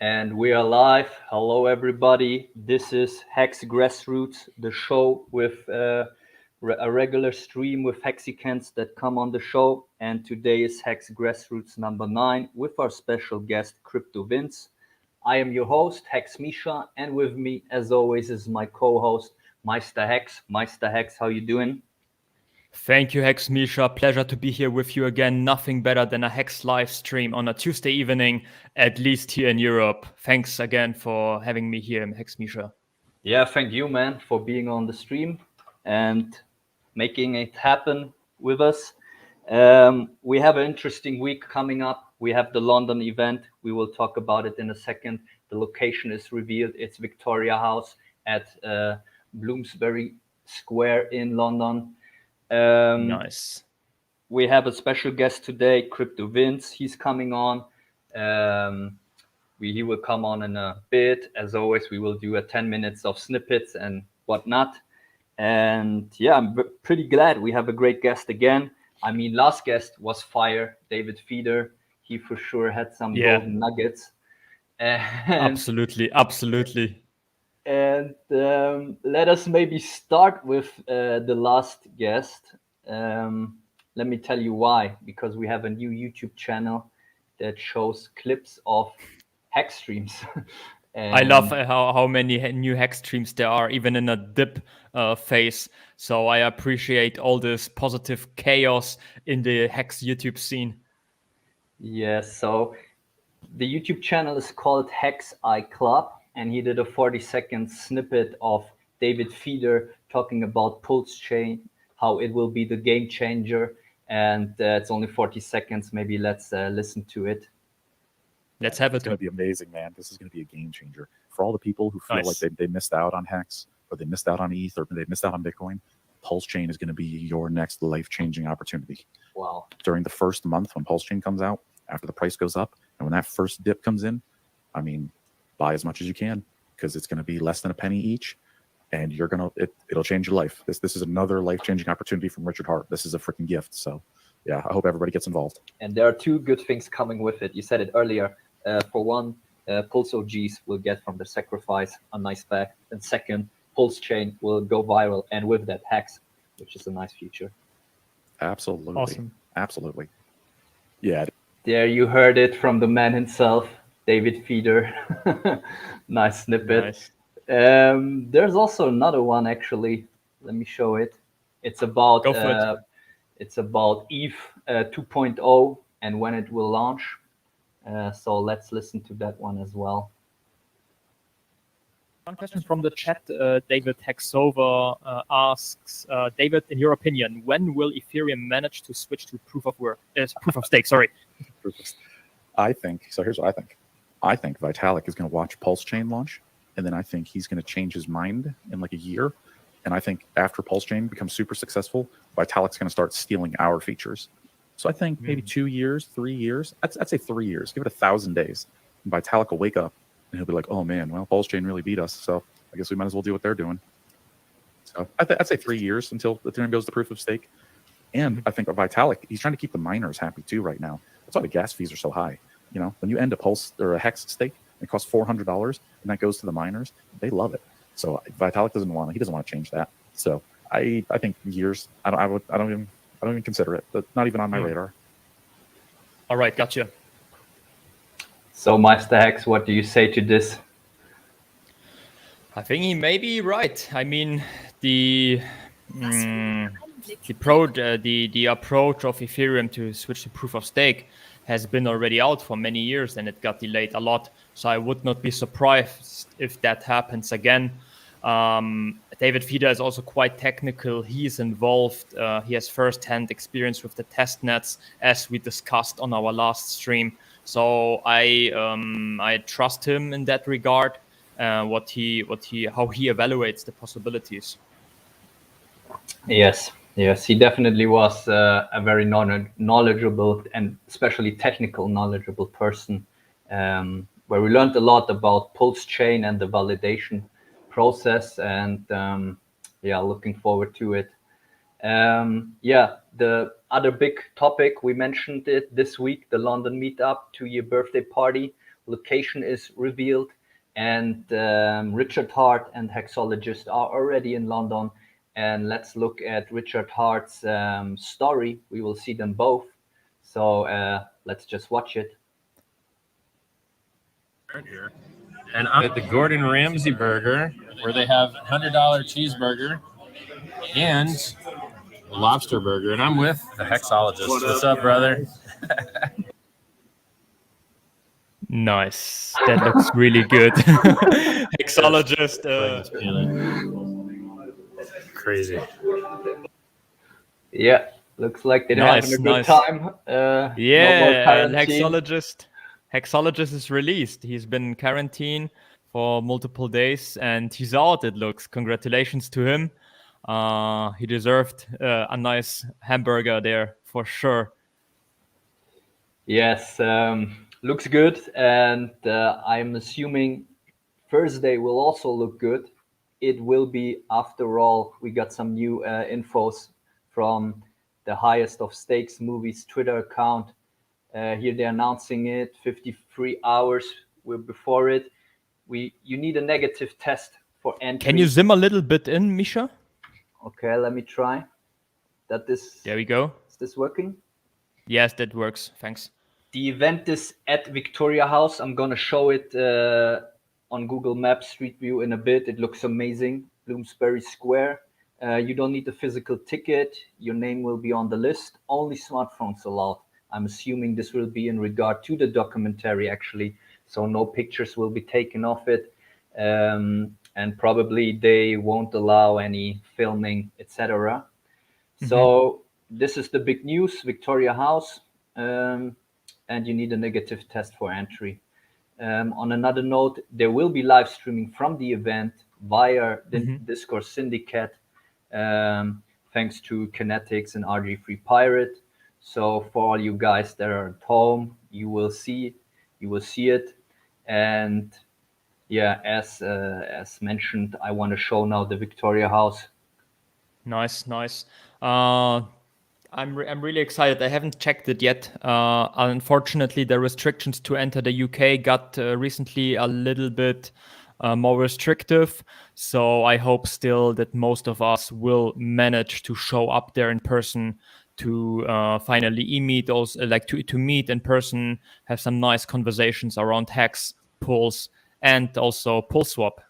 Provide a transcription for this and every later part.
And we are live. Hello, everybody. This is Hex Grassroots, the show with a regular stream with Hexicans that come on the show. And today is Hex Grassroots number 9 with our special guest, Crypto Vince. I am your host, Hex Misha, and with me, as always, is my co-host, Meister Hex. Meister Hex, how you doing? Thank you, Hex Misha. Pleasure to be here with you again. Nothing better than a Hex live stream on a Tuesday evening, at least here in Europe. Thanks again for having me here, Hex Misha. Yeah, thank you, man, for being on the stream and making it happen with us. We have an interesting week coming up. We have the London event. We will talk about it in a second. The location is revealed. It's Victoria House at Bloomsbury Square in London. Nice. We have a special guest today, Crypto Vince. He's coming on. He will come on in a bit. As always, we will do a 10 minutes of snippets and whatnot. And yeah, I'm pretty glad we have a great guest again. I mean, last guest was fire, David Feeder. He for sure had some golden nuggets. Absolutely. And let us maybe start with the last guest. Let me tell you why. Because we have a new YouTube channel that shows clips of Hex streams. I love how many new Hex streams there are, even in a dip phase. So I appreciate all this positive chaos in the Hex YouTube scene. Yes, so the YouTube channel is called Hex Club, and he did a 40-second snippet of David Feeder talking about Pulse Chain, how it will be the game changer, and it's only 40 seconds. Maybe let's listen to it. Let's have it. It's going to be amazing, man. This is going to be a game changer for all the people who feel like they missed out on Hex, or they missed out on ETH, or they missed out on Bitcoin. Pulse Chain is going to be your next life-changing opportunity. Wow. During the first month when Pulse Chain comes out, after the price goes up, and when that first dip comes in, I mean, buy as much as you can, because it's going to be less than a penny each, and it'll change your life. This is another life-changing opportunity from Richard Hart. This is a freaking gift. So yeah, I hope everybody gets involved. And there are two good things coming with it. You said it earlier. For one, Pulse OGs will get from the sacrifice a nice back. And second, Pulse Chain will go viral. And with that, Hex, which is a nice feature. Absolutely. Awesome. Absolutely. Yeah. There you heard it from the man himself, David Feeder. Nice snippet. Nice. There's also another one, actually. Let me show it. It's about ETH 2.0 and when it will launch. So let's listen to that one as well. One question from the chat. David Hexover asks, David, in your opinion, when will Ethereum manage to switch to proof of stake? Sorry. I think so. Here's what I think. I think Vitalik is going to watch Pulse Chain launch, and then I think he's going to change his mind in like a year. And I think after Pulse Chain becomes super successful, Vitalik's going to start stealing our features. So I think maybe 2 years, 3 years. I'd say 3 years. Give it 1,000 days. And Vitalik will wake up and he'll be like, "Oh man, well, Pulse Chain really beat us. So I guess we might as well do what they're doing." So I'd say 3 years until Ethereum goes to proof of stake. And I think Vitalik, he's trying to keep the miners happy too right now. That's why the gas fees are so high. You know, when you end a Pulse or a Hex stake, it costs $400, and that goes to the miners. They love it. So Vitalik doesn't want to change that. So I think years. I don't even consider it. But not even on my radar. All right, gotcha. So Meister Hex, what do you say to this? I think he may be right. I mean, the approach of Ethereum to switch to proof of stake has been already out for many years, and it got delayed a lot. So I would not be surprised if that happens again. David Feeder is also quite technical. He is involved. He has first-hand experience with the test nets, as we discussed on our last stream. So I trust him in that regard. How he evaluates the possibilities. Yes, he definitely was a very knowledgeable and especially technical knowledgeable person, where we learned a lot about Pulse Chain and the validation process, and looking forward to it. The other big topic, we mentioned it this week, the London meetup 2-year birthday party. location is revealed, and Richard Hart and Hexologist are already in London. And let's look at Richard Hart's story. We will see them both. So let's just watch it. Here. And I'm at the Gordon Ramsay Burger, where they have $100 cheeseburger and lobster burger. And I'm with the Hexologist. What's up, brother? Nice. That looks really good. Hexologist. Crazy. Yeah, looks like they're having a good nice. time. Yeah, and Hexologist is released. He's been in quarantine for multiple days, and he's out, it looks. Congratulations to him. He deserved a nice hamburger there, for sure. Yes, looks good. And I'm assuming Thursday will also look good. It will be, after all, we got some new infos from the Highest of Stakes Movies Twitter account. Here they're announcing it 53 hours before it. You need a negative test for entry. Can you zoom a little bit in, Misha? Okay, let me try. There we go. Is this working? Yes, that works. Thanks. The event is at Victoria House. I'm gonna show it on Google Maps Street View in a bit. It looks amazing. Bloomsbury Square. You don't need a physical ticket. Your name will be on the list. Only smartphones allowed. I'm assuming this will be in regard to the documentary, actually. So no pictures will be taken of it. And probably they won't allow any filming, etc. So this is the big news, Victoria House. And you need a negative test for entry. On another note, there will be live streaming from the event via the Discord Syndicate, thanks to Kinetics and RG3 Pirate. So for all you guys that are at home, you will see it. And yeah, as mentioned, I want to show now the Victoria House. Nice. I'm really excited. I haven't checked it yet. Unfortunately, the restrictions to enter the UK got recently a little bit more restrictive. So I hope still that most of us will manage to show up there in person to finally meet those, to meet in person, have some nice conversations around Hex, Pulse, and also Pulse Swap.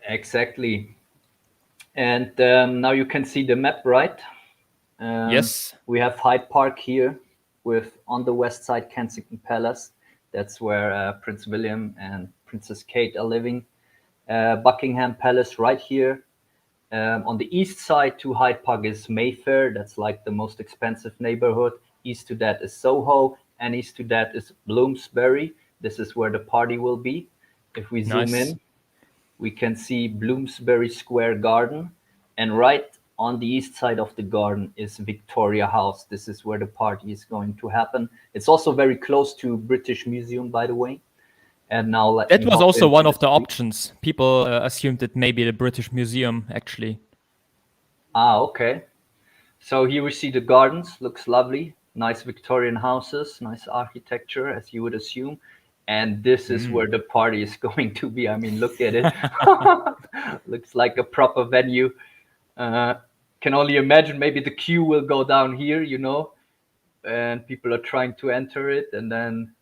Exactly. And now you can see the map, right? Yes. We have Hyde Park here, with on the west side Kensington Palace. That's where Prince William and Princess Kate are living. Buckingham Palace right here. On the east side to Hyde Park is Mayfair. That's like the most expensive neighborhood. East to that is Soho, and east to that is Bloomsbury. This is where the party will be. If we zoom in, we can see Bloomsbury Square Garden, and right on the east side of the garden is Victoria House. This is where the party is going to happen. It's also very close to British Museum, by the way. And now that was also one of the options. People assumed it may be the British Museum, actually. Okay. So here we see the gardens. Looks lovely. Nice Victorian houses, nice architecture, as you would assume. And this is where the party is going to be. I mean, look at it. Looks like a proper venue. Can only imagine maybe the queue will go down here, and people are trying to enter it. And then,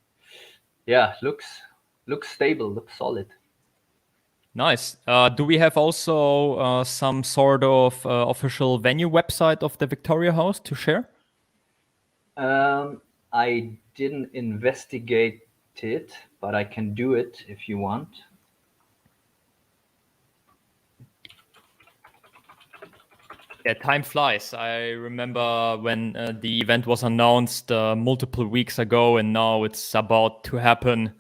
yeah, looks stable, looks solid. Nice. Do we have also some sort of official venue website of the Victoria House to share? I didn't investigate it, but I can do it if you want. Yeah, time flies. I remember when the event was announced multiple weeks ago, and now it's about to happen.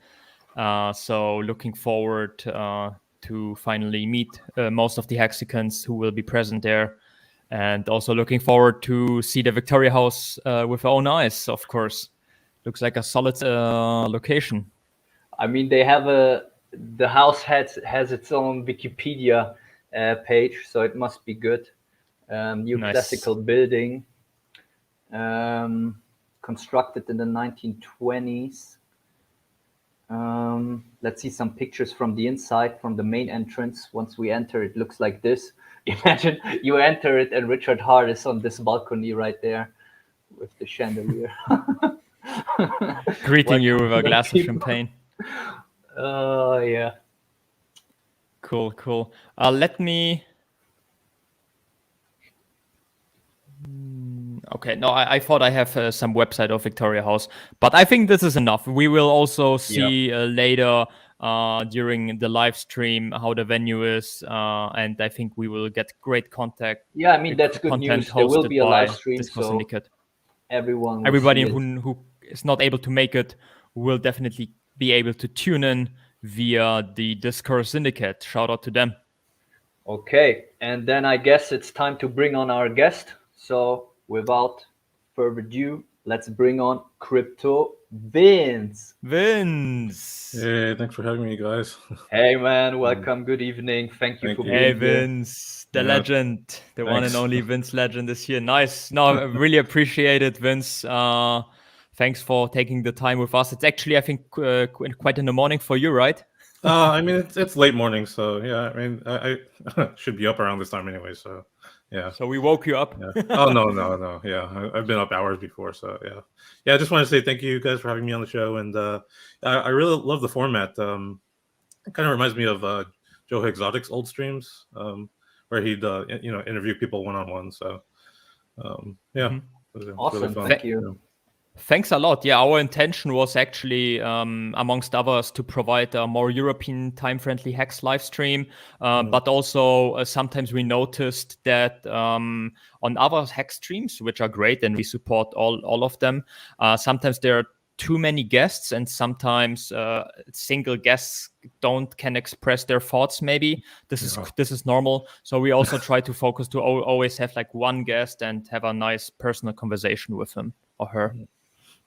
So looking forward to finally meet most of the Hexicans who will be present there. And also looking forward to see the Victoria House with our own eyes, of course. Looks like a solid location. I mean, they have the house has its own Wikipedia page, so it must be good. New classical building, constructed in the 1920s. Let's see some pictures from the inside, from the main entrance. Once we enter, it looks like this. Imagine you enter it and Richard Hart is on this balcony right there with the chandelier. Greeting you with a Welcome, glass of people. champagne. Oh, yeah. Cool. Let me. Okay, no, I thought I have some website of Victoria House, but I think this is enough. We will also see later during the live stream how the venue is, and I think we will get great contact. Yeah, I mean, that's good content news. There will hosted be a by live stream, Discourse so Syndicate. everyone will Everybody see it. who is not able to make it will definitely be able to tune in via the Discourse Syndicate. Shout out to them. Okay, and then I guess it's time to bring on our guest. So without further ado, let's bring on Crypto Vince. Vince. Hey, thanks for having me, guys. Hey man, welcome. Good evening. Thank you Thank for you. Hey being here. Vince, the Yeah. legend, the one and Thanks. only Vince Legend is here. Nice. No, I really appreciate it, Vince. Thanks for taking the time with us. It's actually, I think, quite in the morning for you, right? I mean, it's late morning, so yeah. I mean, I should be up around this time anyway. So yeah. So we woke you up. Yeah. Oh no. Yeah, I've been up hours before, so yeah. Yeah, I just want to say thank you guys for having me on the show, and I really love the format. It kind of reminds me of Joe Exotic's old streams, where he'd interview people one-on-one. So yeah, Mhm. it was really Awesome. fun. Thank you. Thanks a lot. Yeah, our intention was actually, amongst others, to provide a more European time-friendly Hex live stream. But also sometimes we noticed that on other Hex streams, which are great and we support all of them, sometimes there are too many guests and sometimes single guests can express their thoughts. Maybe this is normal. So we also try to focus to always have like one guest and have a nice personal conversation with him or her.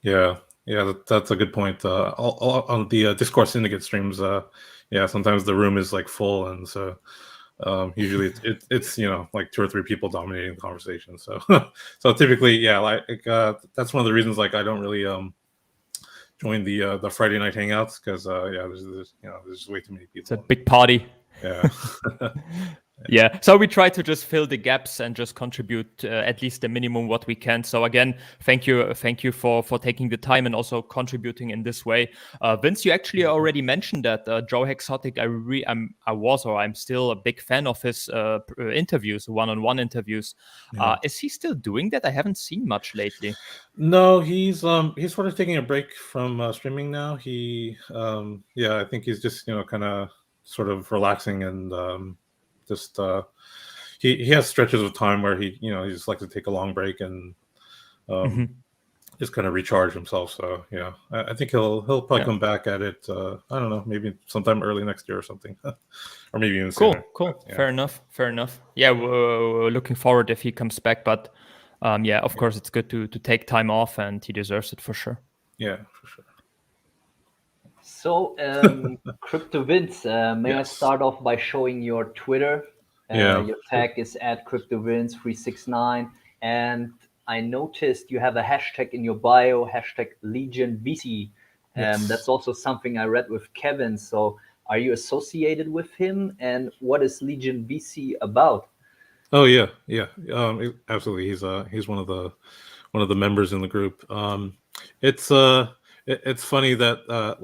Yeah, that's a good point. On the Discourse Syndicate streams, sometimes the room is like full, and so usually it's like 2 or 3 people dominating the conversation. So so typically, that's one of the reasons like I don't really join the Friday night hangouts because there's just way too many people. It's a big party. Yeah. Yeah, so we try to just fill the gaps and just contribute at least the minimum what we can. So again, thank you for taking the time and also contributing in this way. Vince, you actually already mentioned that Joe Exotic. I'm still a big fan of his interviews, one-on-one interviews. Yeah. Is he still doing that? I haven't seen much lately. No, he's sort of taking a break from streaming now. I think he's just kind of sort of relaxing and just he has stretches of time where he just likes to take a long break and just kind of recharge himself. So yeah, I think he'll probably come back at it. I don't know, maybe sometime early next year or something, or maybe even sooner. Cool. But, yeah. Fair enough. Yeah, we're looking forward if he comes back. But of course, it's good to take time off, and he deserves it for sure. Yeah, for sure. So, Crypto Vince, may I start off by showing your Twitter? Your tag is at CryptoVince369, and I noticed you have a hashtag in your bio, hashtag LegionVC. That's also something I read with Kevin. So, are you associated with him? And what is LegionVC about? Oh yeah, absolutely. He's one of the members in the group. It's funny that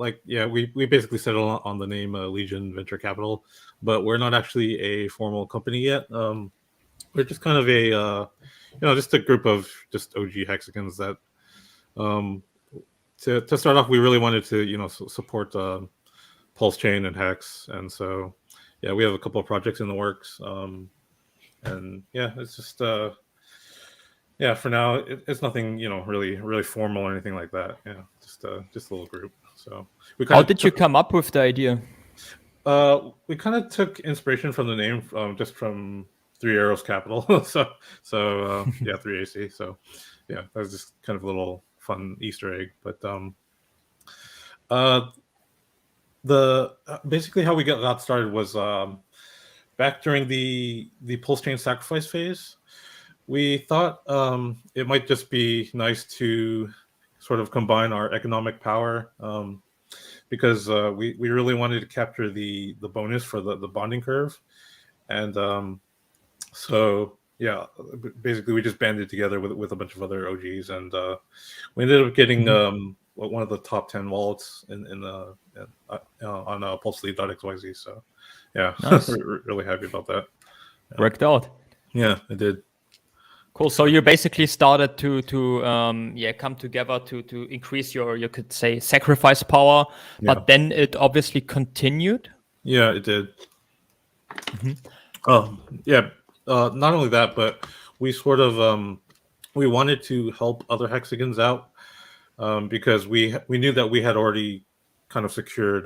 we basically settled on the name Legion Venture Capital, but we're not actually a formal company yet. We're just kind of a just a group of just OG Hexicans that to start off we really wanted to support Pulse Chain and Hex, and so yeah, we have a couple of projects in the works, and yeah, it's just for now it's nothing really formal or anything like that. Yeah, just a little group. So how did you come up with the idea? We kind of took inspiration from the name just from Three Arrows Capital. so 3AC. So yeah, that was just kind of a little fun Easter egg. But basically how we got started was back during the Pulse Chain sacrifice phase. We thought it might just be nice to sort of combine our economic power because we really wanted to capture the bonus for the bonding curve, and so yeah, basically we just banded together with a bunch of other OGs, and we ended up getting one of the top 10 wallets on pulselead.xyz. So yeah, Nice. really happy about that. Worked out. Yeah, it did. Cool. So you basically started to come together to increase your, you could say, sacrifice power, but then it obviously continued. Yeah, it did. Yeah. Not only that, but we sort of we wanted to help other hexagons out, because we knew that we had already kind of secured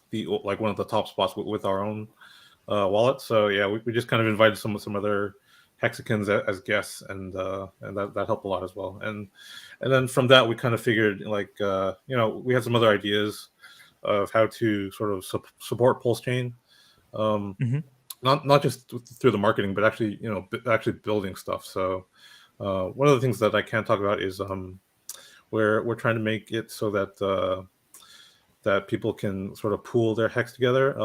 the like one of the top spots with our own wallet. So yeah, we just kind of invited some other hexagons as guests, and that helped a lot as well. And then from that, we kind of figured like we had some other ideas of how to sort of support Pulse Chain. Not just through the marketing, but actually, actually building stuff. So one of the things that I can't talk about is we're trying to make it so that that people can sort of pool their hex together,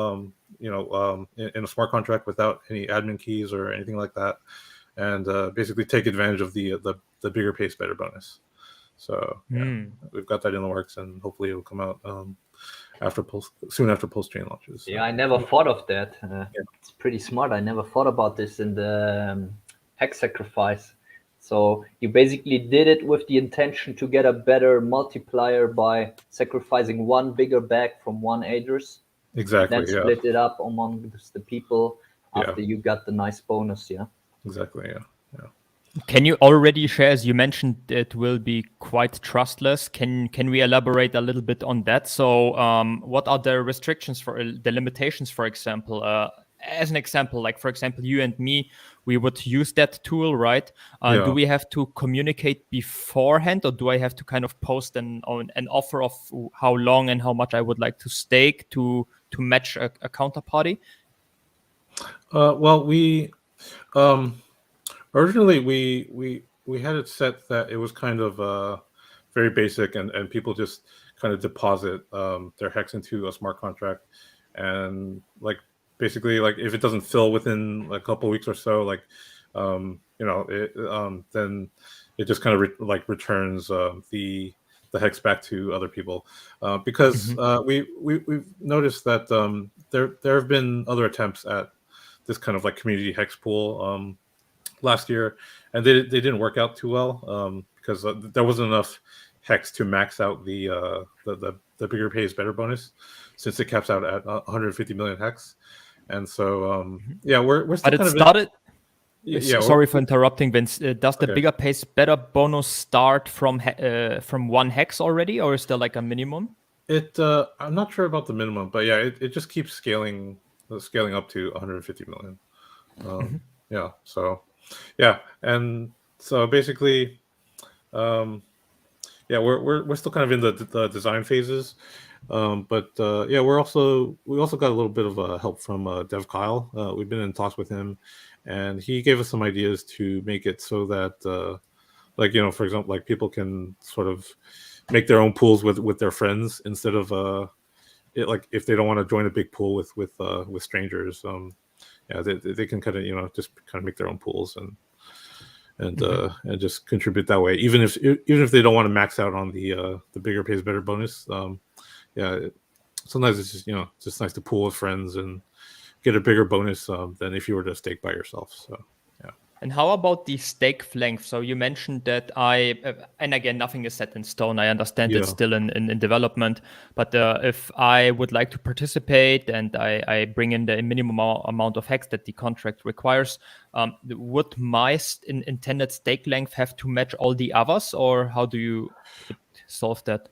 in a smart contract without any admin keys or anything like that, and basically take advantage of the bigger pace better bonus. So we've got that in the works, and hopefully it'll come out soon after Pulse Chain launches. So. Yeah, I never thought of that. It's pretty smart. I never thought about this in the hex sacrifice. So you basically did it with the intention to get a better multiplier by sacrificing one bigger bag from one address. Exactly. Then split it up among the people after you got the nice bonus. Yeah. Exactly. Yeah. Can you already share, as you mentioned, it will be quite trustless? Can we elaborate a little bit on that? So what are the restrictions for the limitations, for example? As an example, like, for example, you and me, we would use that tool, right? Do we have to communicate beforehand, or do I have to kind of post an offer of how long and how much I would like to stake to match a counterparty? Well, we originally we had it set that it was kind of very basic, and people just kind of deposit their hex into a smart contract, and like basically like if it doesn't fill within a couple weeks or so, like then it just kind of returns the hex back to other people, because we've noticed that there have been other attempts at this kind of like community hex pool last year, and they didn't work out too well, because there wasn't enough hex to max out the bigger pays better bonus, since it caps out at 150 million hex. And so we're still but it started. Sorry for interrupting, Vince. Does the bigger pays better bonus start from one hex already, or is there like a minimum? I'm not sure about the minimum, but yeah, it just keeps scaling up to 150 million. And so basically, we're still kind of in the design phases, but we also got a little bit of help from Dev Kyle. We've been in talks with him, and he gave us some ideas to make it so that for example, like people can sort of make their own pools with their friends, instead of if they don't want to join a big pool with strangers. They can kind of just kind of make their own pools and just contribute that way, even if they don't want to max out on the bigger pays better bonus. Sometimes it's just nice to pool with friends and get a bigger bonus than if you were to stake by yourself. So yeah. And how about the stake length? So you mentioned that and again, nothing is set in stone. I understand it's still in development, but if I would like to participate and I bring in the minimum amount of hex that the contract requires, would my intended stake length have to match all the others, or how do you solve that?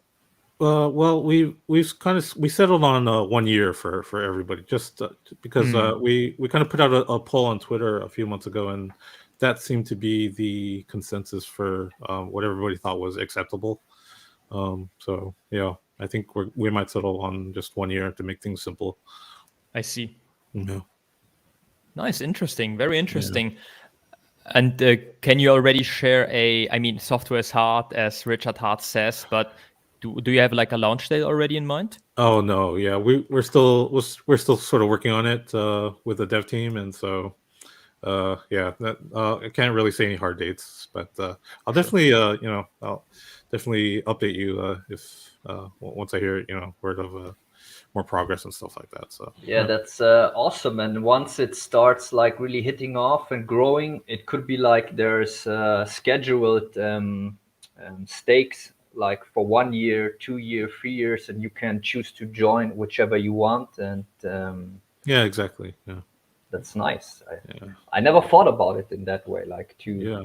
Well, we settled on 1 year for everybody, just because we kind of put out a poll on Twitter a few months ago, and that seemed to be the consensus for what everybody thought was acceptable. So yeah, I think we might settle on just 1 year to make things simple. I see. Yeah. Nice, interesting, very interesting. Yeah. And can you already share software is hard, as Richard Hart says, but Do you have like a launch date already in mind? Oh no, yeah, we're still sort of working on it with the dev team, and so yeah, that I can't really say any hard dates, but I'll definitely I'll definitely update you if once I hear word of more progress and stuff like that. So Yeah, that's awesome. And once it starts like really hitting off and growing, it could be like there's scheduled stakes like for 1 year, 2 year, 3 years, and you can choose to join whichever you want. And yeah, exactly. Yeah, that's nice. yeah, I never thought about it in that way, like yeah,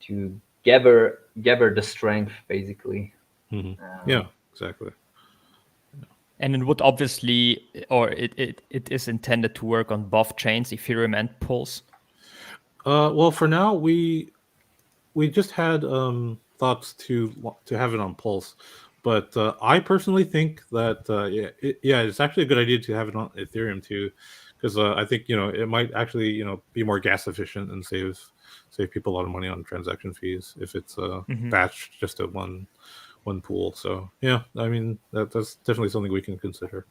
to gather the strength, basically. hmm yeah, exactly. And it would obviously, or it is intended to work on both chains, Ethereum and Pulse. Well, for now we just had thoughts to have it on Pulse, but I personally think that it's actually a good idea to have it on Ethereum too, because I think it might actually be more gas efficient and save people a lot of money on transaction fees if it's batched just at one pool. So yeah, I mean that's definitely something we can consider.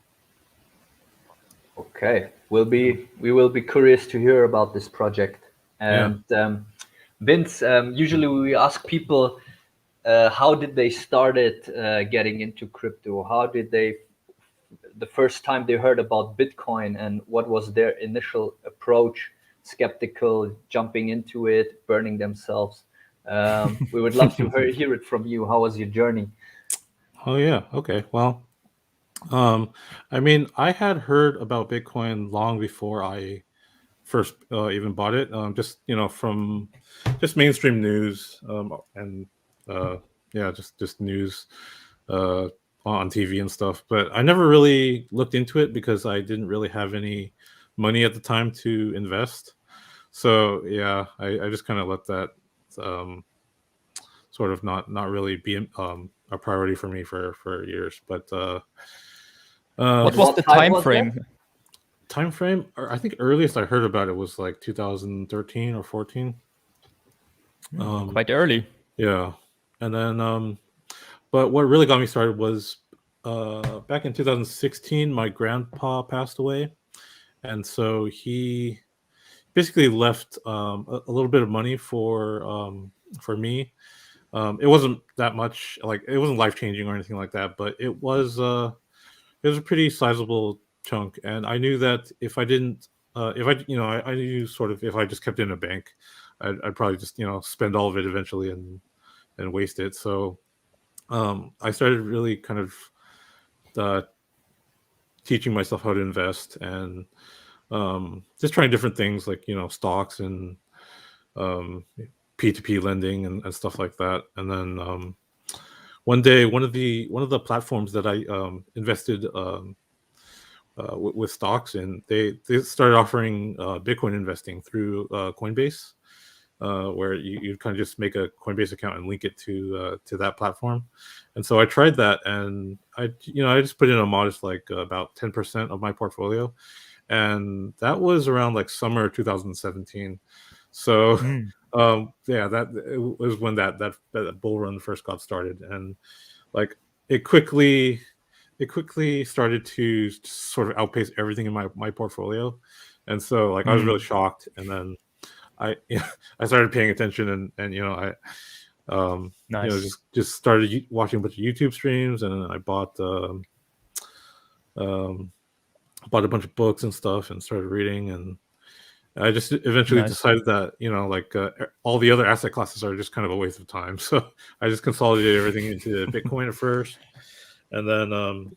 Okay, we will be curious to hear about this project. And Vince, usually we ask people how did they started getting into crypto? How did they the first time they heard about Bitcoin, and what was their initial approach? Skeptical, jumping into it, burning themselves. We would love to hear it from you. How was your journey? Oh yeah, okay. Well, I mean, I had heard about Bitcoin long before I first even bought it. Just from just mainstream news and yeah, just news uh, on TV and stuff. But I never really looked into it because I didn't really have any money at the time to invest. So yeah, I just kind of let that um, sort of not really be a priority for me for years. But What was What the time time was frame? time frame, or I think earliest I heard about it was like 2013 or 14. Quite early. Yeah, and then but what really got me started was back in 2016 my grandpa passed away, and so he basically left a little bit of money for me. It wasn't that much, like it wasn't life changing or anything like that, but it was a pretty sizable chunk, and I knew that if I didn't, if I, I knew sort of if I just kept it in a bank, I'd probably just spend all of it eventually and waste it. So I started really kind of uh, teaching myself how to invest and just trying different things like stocks and P2P lending and stuff like that. And then one day, one of the platforms that I invested with stocks in, they started offering Bitcoin investing through Coinbase, where you kind of just make a Coinbase account and link it to that platform. And so I tried that, and I just put in a modest like about 10% of my portfolio, and that was around like summer 2017. So yeah, that it was when that bull run first got started, and like it quickly started to sort of outpace everything in my portfolio. And so like I was really shocked, and then I I started paying attention, and I Nice. just started watching a bunch of YouTube streams, and then I bought a bunch of books and stuff and started reading, and I just eventually Nice. decided that like all the other asset classes are just kind of a waste of time. So I just consolidated everything into Bitcoin at first, and then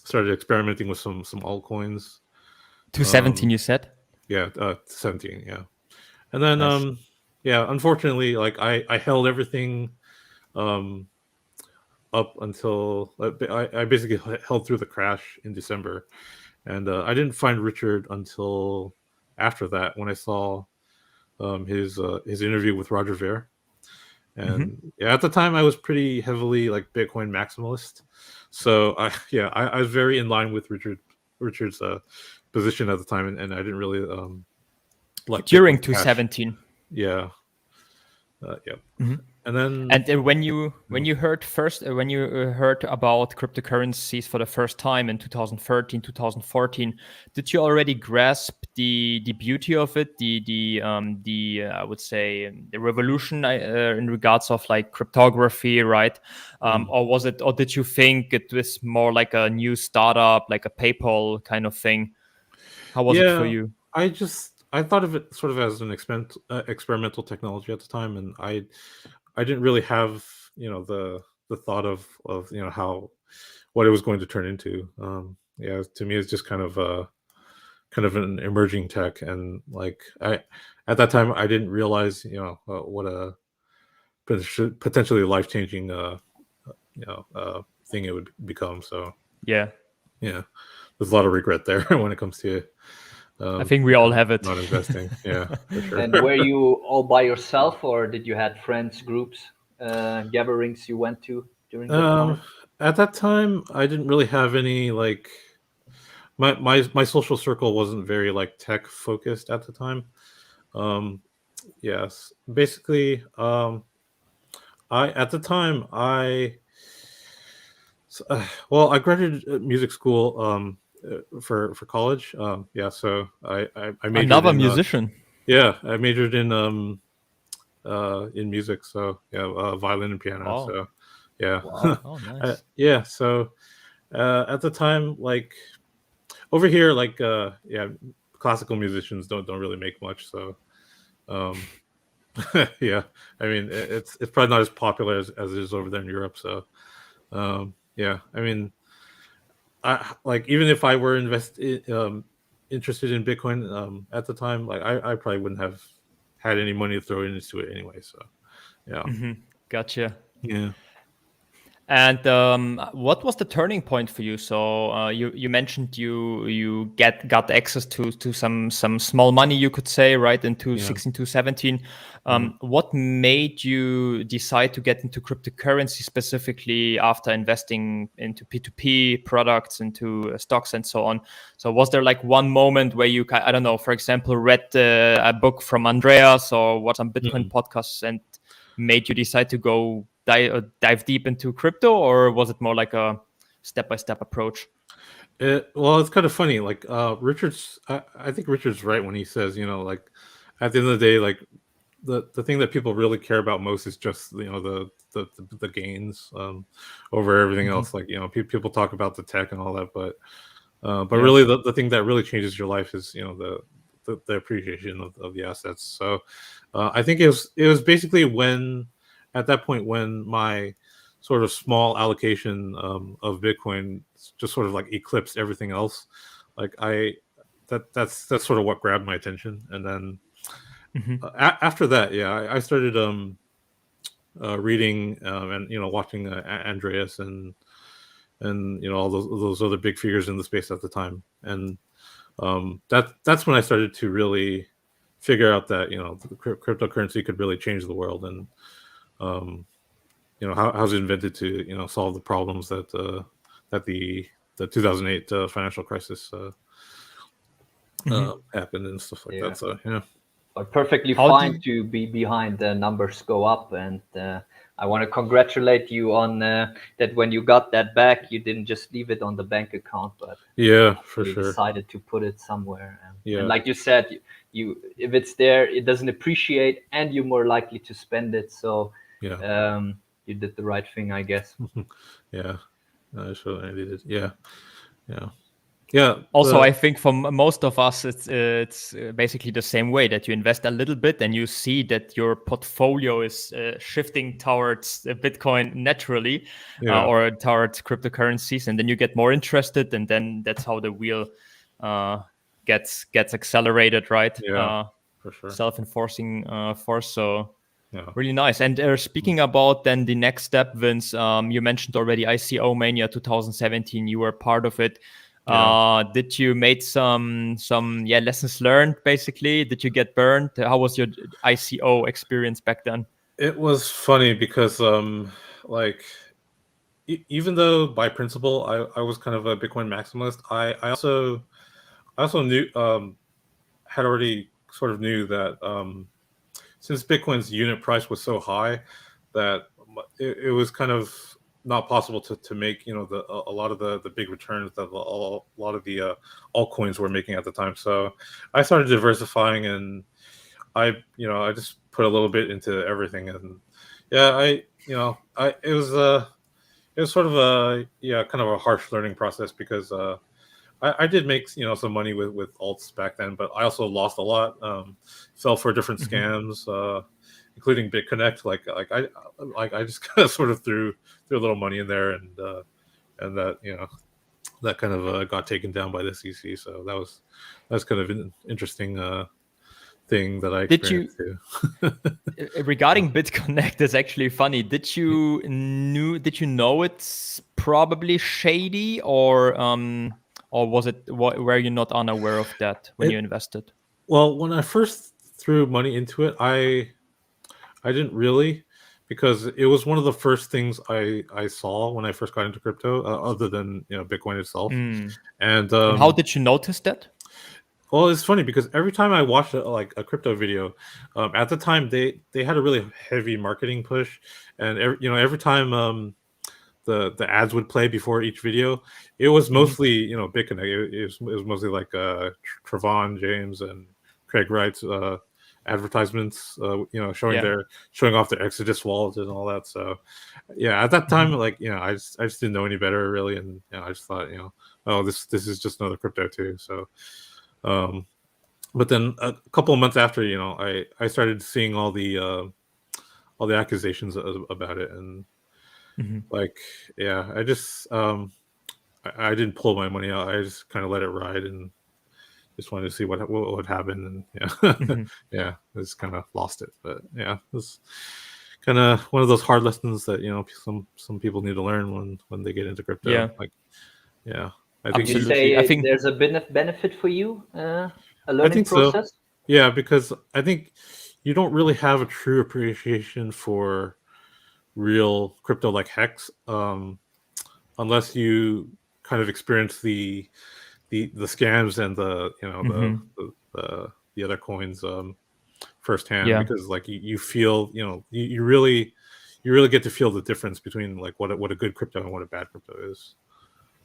started experimenting with some altcoins. 217, you said? Yeah, 17, yeah. And then Nice. yeah, unfortunately, like I held everything up until I basically held through the crash in December, and I didn't find Richard until after that, when I saw his interview with Roger Ver. And yeah, at the time I was pretty heavily like Bitcoin maximalist, so I was very in line with Richard's position at the time, and I didn't really like During Bitcoin Cash. 217. Yeah. Yeah. And then And when you heard about cryptocurrencies for the first time in 2013, 2014, did you already grasp the beauty of it, the I would say the revolution in regards of like cryptography, right? Or did you think it was more like a new startup, like a PayPal kind of thing? How was it for you? I thought of it sort of as an experimental technology at the time, and I didn't really have the thought of how what it was going to turn into. Yeah, to me, it's just kind of an emerging tech, and like I at that time I didn't realize what a potentially life changing thing it would become. So Yeah, yeah, there's a lot of regret there when it comes to I think we all have it. not investing. Yeah, for sure. And were you all by yourself, or did you had friends, groups, gatherings you went to during that time? At that time, I didn't really have any like my social circle wasn't very like tech focused at the time. Yes, basically, I at the time I graduated music school for college. Yeah, so I majored Another in musician. yeah, I majored in music. So yeah, violin and piano. Wow. So yeah, Wow. Oh, nice. yeah. So at the time, like over here, like yeah, classical musicians don't really make much. So yeah, I mean it's probably not as popular as it is over there in Europe. So yeah, I mean, I like even if I were interested in Bitcoin at the time, like I probably wouldn't have had any money to throw into it anyway. So yeah, Gotcha. yeah. And what was the turning point for you? So you mentioned you got access to some small money, you could say, right, into Yeah. 16 to 17. What made you decide to get into cryptocurrency specifically after investing into P2P products, into stocks and so on? So was there like one moment where you, I don't know, for example, read a book from Andreas or watched some Bitcoin podcasts and made you decide to go dive deep into crypto, or was it more like a step-by-step approach? Well, it's kind of funny. Like I think Richard's right when he says, like at the end of the day, like the thing that people really care about most is just the gains over everything else. Like people talk about the tech and all that, but really the thing that really changes your life is the appreciation of the assets. So I think it was basically at that point when my sort of small allocation of Bitcoin just sort of like eclipsed everything else. Like that's sort of what grabbed my attention, and then after that, yeah, I started reading and watching Andreas and all those other big figures in the space at the time, and that's when I started to really figure out that the cryptocurrency could really change the world, and how's it invented to solve the problems that the 2008 financial crisis happened and stuff like that. So yeah. But perfectly How fine did- to be behind the numbers go up, and I want to congratulate you on that. When you got that back, you didn't just leave it on the bank account, but Yeah, for you sure. decided to put it somewhere. Yeah. And like you said, you if it's there, it doesn't appreciate, and you're more likely to spend it. So Yeah. you did the right thing, I guess. Yeah. So I did it. Yeah. Yeah. Yeah. Also, I think for most of us, it's basically the same way, that you invest a little bit and you see that your portfolio is shifting towards Bitcoin naturally, or towards cryptocurrencies, and then you get more interested, and then that's how the wheel gets accelerated, right? Yeah, for sure. Self-enforcing force. So Yeah. really nice. And speaking about then the next step, Vince, you mentioned already ICO Mania 2017. You were part of it. Did you make some lessons learned, basically? Did you get burned? How was your ICO experience back then? It was funny because like even though by principle I was kind of a Bitcoin maximalist, I also knew had already sort of knew that since Bitcoin's unit price was so high, that it was kind of not possible to make a lot of the big returns that a lot of the altcoins were making at the time. So I started diversifying, and I just put a little bit into everything, and it was sort of a kind of a harsh learning process, because I did make some money with alts back then, but I also lost a lot. Fell for different scams, including BitConnect. I just kind of sort of threw a little money in there, and that that kind of got taken down by the SEC. So that's kind of an interesting thing that I experienced too. Regarding BitConnect, is actually funny. Did you know it's probably shady, or was it, were you not unaware of that when you invested? Well, when I first threw money into it, I didn't really, because it was one of the first things I saw when I first got into crypto, other than Bitcoin itself. And how did you notice that? Well, it's funny because every time I watched a crypto video, at the time they had a really heavy marketing push, and every time the ads would play before each video, it was mostly BitConnect. It was mostly like Trevon James and Craig Wright's advertisements, showing off their Exodus wallet and all that. So at that time, I just didn't know any better really, and I just thought oh, this is just another crypto too. So but then a couple of months after, I started seeing all the accusations about it, and I just I didn't pull my money out. I just kind of let it ride, and just wanted to see what would happen, and I just kind of lost it. But it was kind of one of those hard lessons that some people need to learn when they get into crypto. I think you say there's a benefit for you, a learning process. So. Yeah, because I think you don't really have a true appreciation for real crypto like Hex, unless you kind of experience the scams and the other coins firsthand. Because you feel you really get to feel the difference between what a good crypto and what a bad crypto is.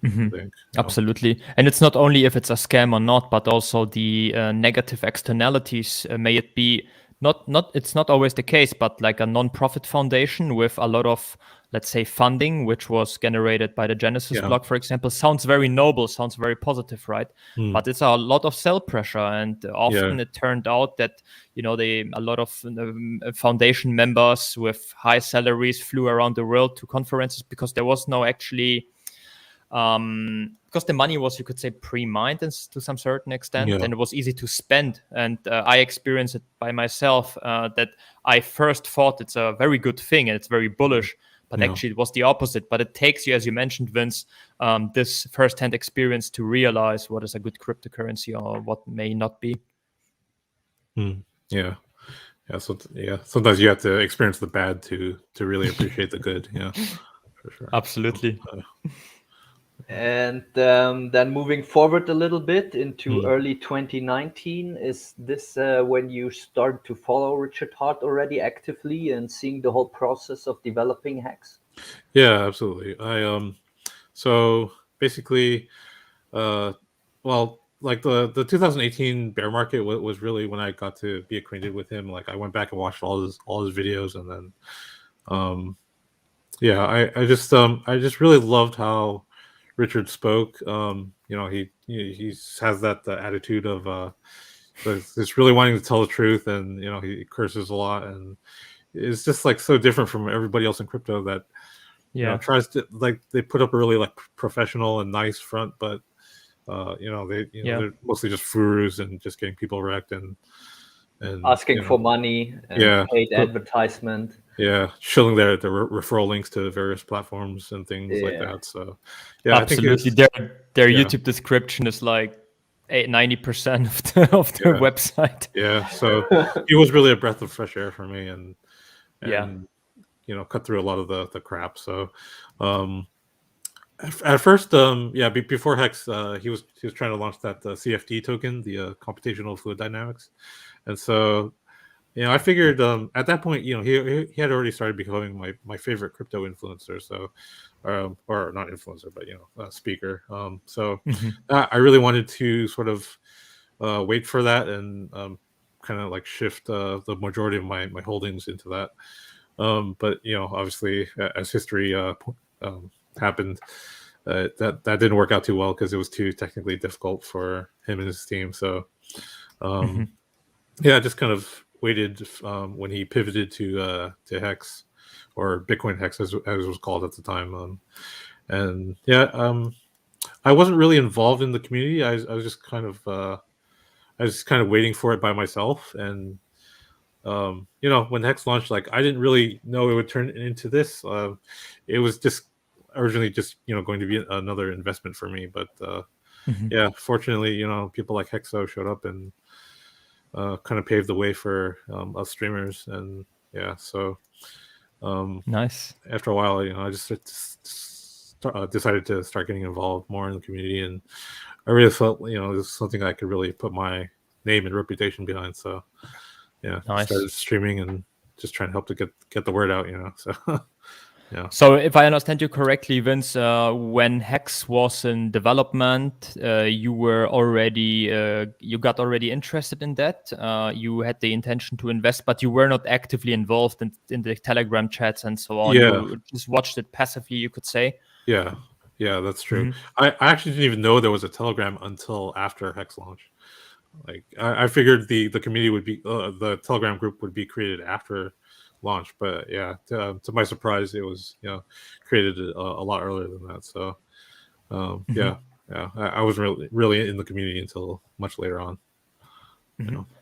I think, absolutely. And it's not only if it's a scam or not, but also the negative externalities. May it be it's not always the case, but like a non-profit foundation with a lot of, let's say, funding, which was generated by the Genesis block, for example, sounds very noble, sounds very positive, right? But it's a lot of sell pressure, and often it turned out that a lot of foundation members with high salaries flew around the world to conferences because there was no actually because the money was, you could say, pre-mined to some certain extent, and it was easy to spend. And I experienced it by myself, that I first thought it's a very good thing and it's very bullish, but actually it was the opposite. But it takes you, as you mentioned, Vince, this first-hand experience to realize what is a good cryptocurrency or what may not be. So sometimes you have to experience the bad to really appreciate the good. For sure. Absolutely. And then moving forward a little bit into early 2019, is this when you start to follow Richard Hart already actively and seeing the whole process of developing Hex? Yeah, absolutely. So basically, well, like the 2018 bear market was really when I got to be acquainted with him. Like I went back and watched all his videos, and then I just really loved how Richard spoke. He has that attitude of just really wanting to tell the truth, and he curses a lot, and it's just like so different from everybody else in crypto that tries to, like, they put up a really like professional and nice front, but they're mostly just furus and just getting people wrecked and asking for money and paid advertisement. Shilling their referral links to various platforms and things like that. So absolutely, their YouTube description is like 90% of the website. So he was really a breath of fresh air for me, and cut through a lot of the crap. So at first, before Hex, he was trying to launch that CFD token, the computational fluid dynamics, and so I figured at that point, he had already started becoming my favorite crypto influencer. So, or not influencer, but speaker. So I really wanted to sort of wait for that and kind of like shift the majority of my holdings into that. But obviously, as history happened, that didn't work out too well because it was too technically difficult for him and his team. So, yeah, I just kind of waited when he pivoted to Hex, or Bitcoin Hex as it was called at the time. And yeah, I wasn't really involved in the community. I was just kind of waiting for it by myself. And when Hex launched, like I didn't really know it would turn into this. It was just originally just going to be another investment for me. But yeah, fortunately, people like Hexo showed up and kind of paved the way for us streamers. And yeah, so Nice. after a while, I just decided to start getting involved more in the community, and I really felt this is something I could really put my name and reputation behind. So yeah, Nice. started streaming and just trying to help to get the word out. So yeah. So if I understand you correctly, Vince, when Hex was in development, you were already you got already interested in that. You had the intention to invest, but you were not actively involved in the Telegram chats and so on. Yeah. You just watched it passively, you could say. Yeah, that's true. I actually didn't even know there was a Telegram until after Hex launch. Like I figured the community would be the Telegram group would be created after launch, but yeah, to my surprise, it was created a lot earlier than that. So yeah, I wasn't really in the community until much later on.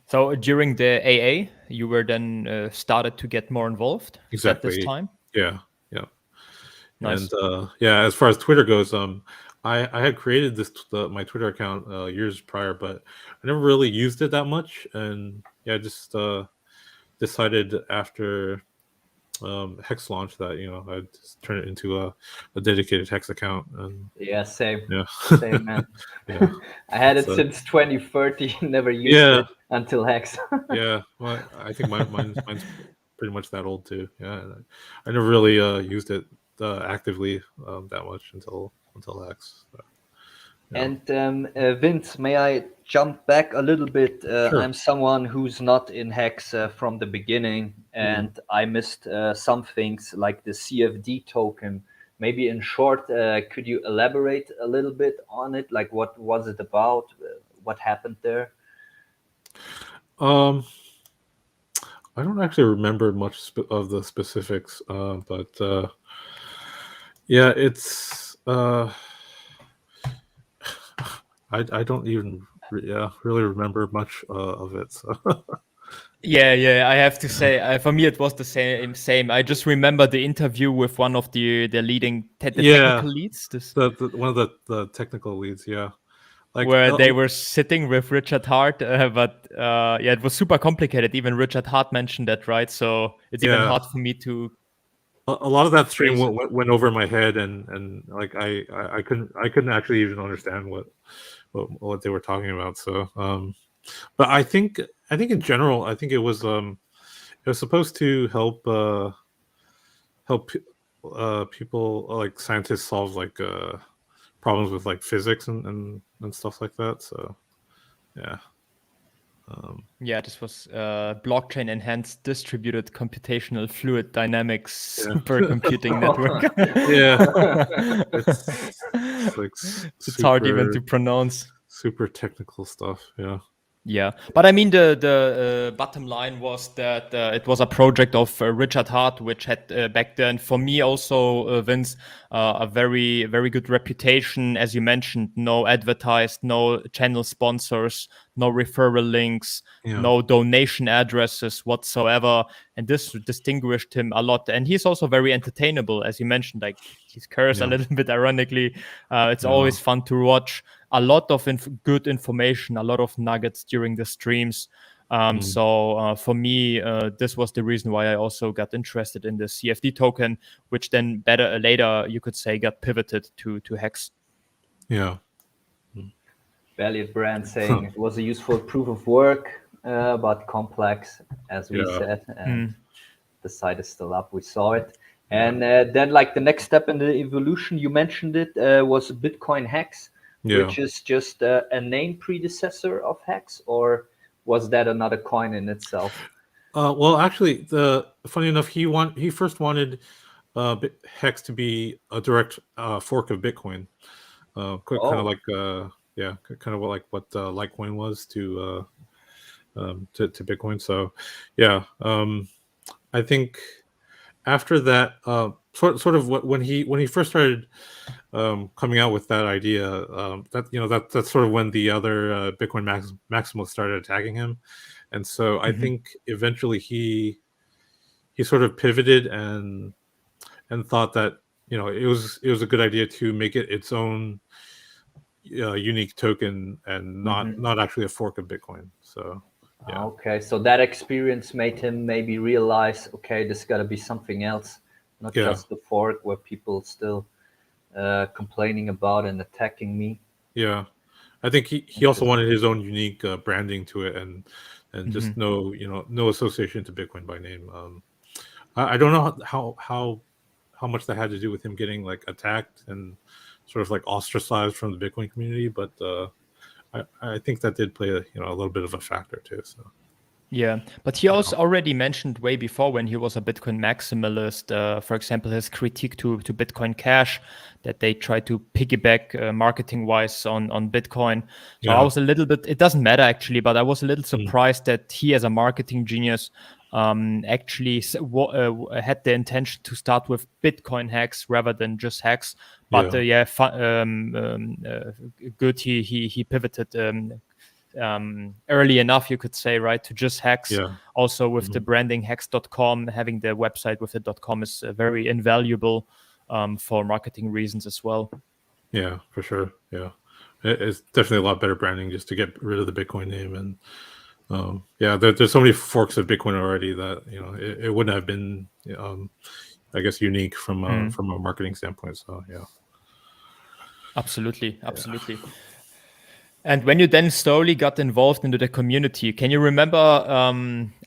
So during the AA, you were then started to get more involved. Exactly. At this time. Yeah. Nice. And yeah, as far as Twitter goes, I had created my Twitter account years prior, but I never really used it that much. And yeah, just decided after Hex launch that I'd just turn it into a dedicated Hex account. And Yeah, same. yeah, Same, man. Yeah. I had it So- since 2013, never used Yeah. it until Hex. yeah. Well, I think mine's pretty much that old too. Yeah, and I never really used it actively that much until Hex. So, yeah. And Vince, may I jump back a little bit? Sure. I'm someone who's not in Hex from the beginning, and I missed some things like the CFD token. Maybe in short, could you elaborate a little bit on it? Like, what was it about? What happened there? I don't actually remember much of the specifics, but yeah, it's I don't even really remember much of it. So. Yeah. I have to say, for me, it was the same. I just remember the interview with one of the leading technical leads. One of the technical leads, yeah. Like, where they were sitting with Richard Hart, but it was super complicated. Even Richard Hart mentioned that, right? So it's even hard for me to. A lot of that stream went over my head, and like I couldn't actually even understand what they were talking about. So, but I think in general, I think it was supposed to help people, like scientists, solve like problems with like physics and stuff like that. So yeah. This was blockchain enhanced distributed computational fluid dynamics supercomputing network. It's hard even to pronounce. Super technical stuff. Yeah, but I mean, the bottom line was that it was a project of Richard Hart, which had back then, for me also, Vince, a very, very good reputation. As you mentioned, no advertised, no channel sponsors, no referral links, no donation addresses whatsoever. And this distinguished him a lot. And he's also very entertainable, as you mentioned. Like, he's cursed a little bit ironically. It's always fun to watch. A lot of good information, a lot of nuggets during the streams. So for me, this was the reason why I also got interested in the CFD token, which then later, you could say, got pivoted to Hex. Yeah. Valiant Brand saying it was a useful proof of work. but complex, as we Yeah. said, and the site is still up. We saw it. And then, like, the next step in the evolution, you mentioned it, was Bitcoin Hex, Yeah. which is just a name predecessor of Hex, or was that another coin in itself? Well, actually, funny enough, he first wanted Hex to be a direct fork of Bitcoin, kind Oh. of like kind of what Litecoin was to Bitcoin. So, yeah, I think after that, sort of when he first started coming out with that idea, that's sort of when the other Bitcoin maximalists started attacking him, and so I think eventually he sort of pivoted and thought that it was a good idea to make it its own unique token and not actually a fork of Bitcoin. So yeah. Okay, so that experience made him maybe realize, okay, this got to be something else, not just the fork where people still complaining about and attacking me. Yeah, I think he also wanted his own unique branding to it, and just no association to Bitcoin by name. I don't know how much that had to do with him getting like attacked and sort of like ostracized from the Bitcoin community, but I think that did play a little bit of a factor too. So. Yeah, but he also already mentioned way before when he was a Bitcoin maximalist, for example, his critique to Bitcoin Cash, that they try to piggyback marketing-wise on Bitcoin. So I was a little bit, it doesn't matter actually, but I was a little surprised that he as a marketing genius actually had the intention to start with Bitcoin Hex rather than just Hex. But good, he pivoted early enough, you could say, right, to just Hex. Also with the branding hex.com, having the website with the .com is very invaluable for marketing reasons as well. Yeah, for sure. Yeah, it's definitely a lot better branding just to get rid of the Bitcoin name. And there's so many forks of Bitcoin already that it wouldn't have been I guess unique from a marketing standpoint. So yeah, absolutely. And when you then slowly got involved into the community, can you remember,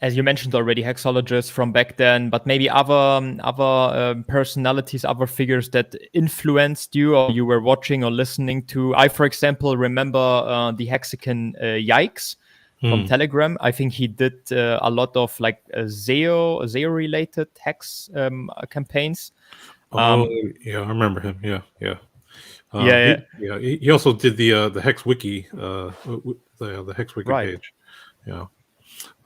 as you mentioned already, Hexologists from back then, but maybe other personalities, other figures that influenced you or you were watching or listening to? I, for example, remember the Hexican Yikes from Telegram. I think he did a lot of like SEO-related Hex campaigns. I remember him. Yeah. He also did the Hex Wiki, the Hex Wiki page. Yeah.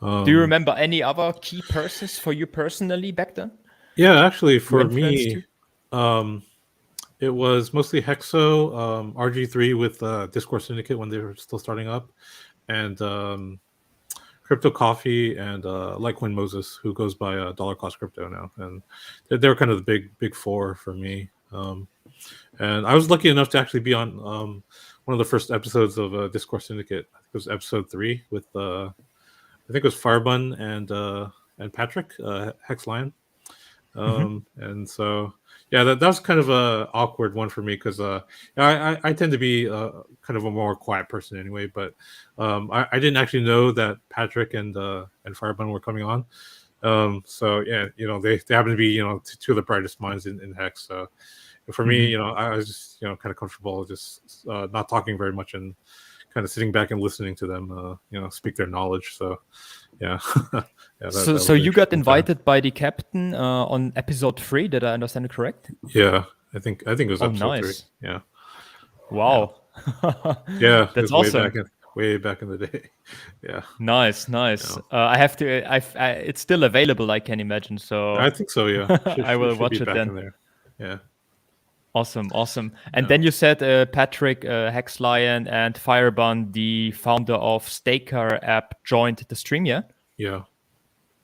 Do you remember any other key persons for you personally back then? Yeah, actually, for me, it was mostly Hexo, RG3 with Discourse Syndicate when they were still starting up, and Crypto Coffee and Litecoin Moses, who goes by Dollar Cost Crypto now, and they're kind of the big four for me. And I was lucky enough to actually be on one of the first episodes of Discourse Syndicate. I think it was episode 3 with I think it was Firebun and Patrick Hex Lion. And so that was kind of a awkward one for me because I tend to be kind of a more quiet person anyway. But I didn't actually know that Patrick and Firebun were coming on. So they happen to be two of the brightest minds in Hex. So for me, I was just kind of comfortable just not talking very much and kind of sitting back and listening to them speak their knowledge. So yeah. So you got invited by the captain on episode 3, did I understand it correct? Yeah, I think it was episode 3. Yeah. Wow. Yeah, that's awesome. Way back in the day. Yeah. Nice. I have to. It's still available, I can imagine. So I think so. Yeah. I will watch it then. There. Yeah. Awesome. And then you said Patrick, Hex Lion, and Firebun, the founder of Staker app, joined the stream. Yeah. Yeah.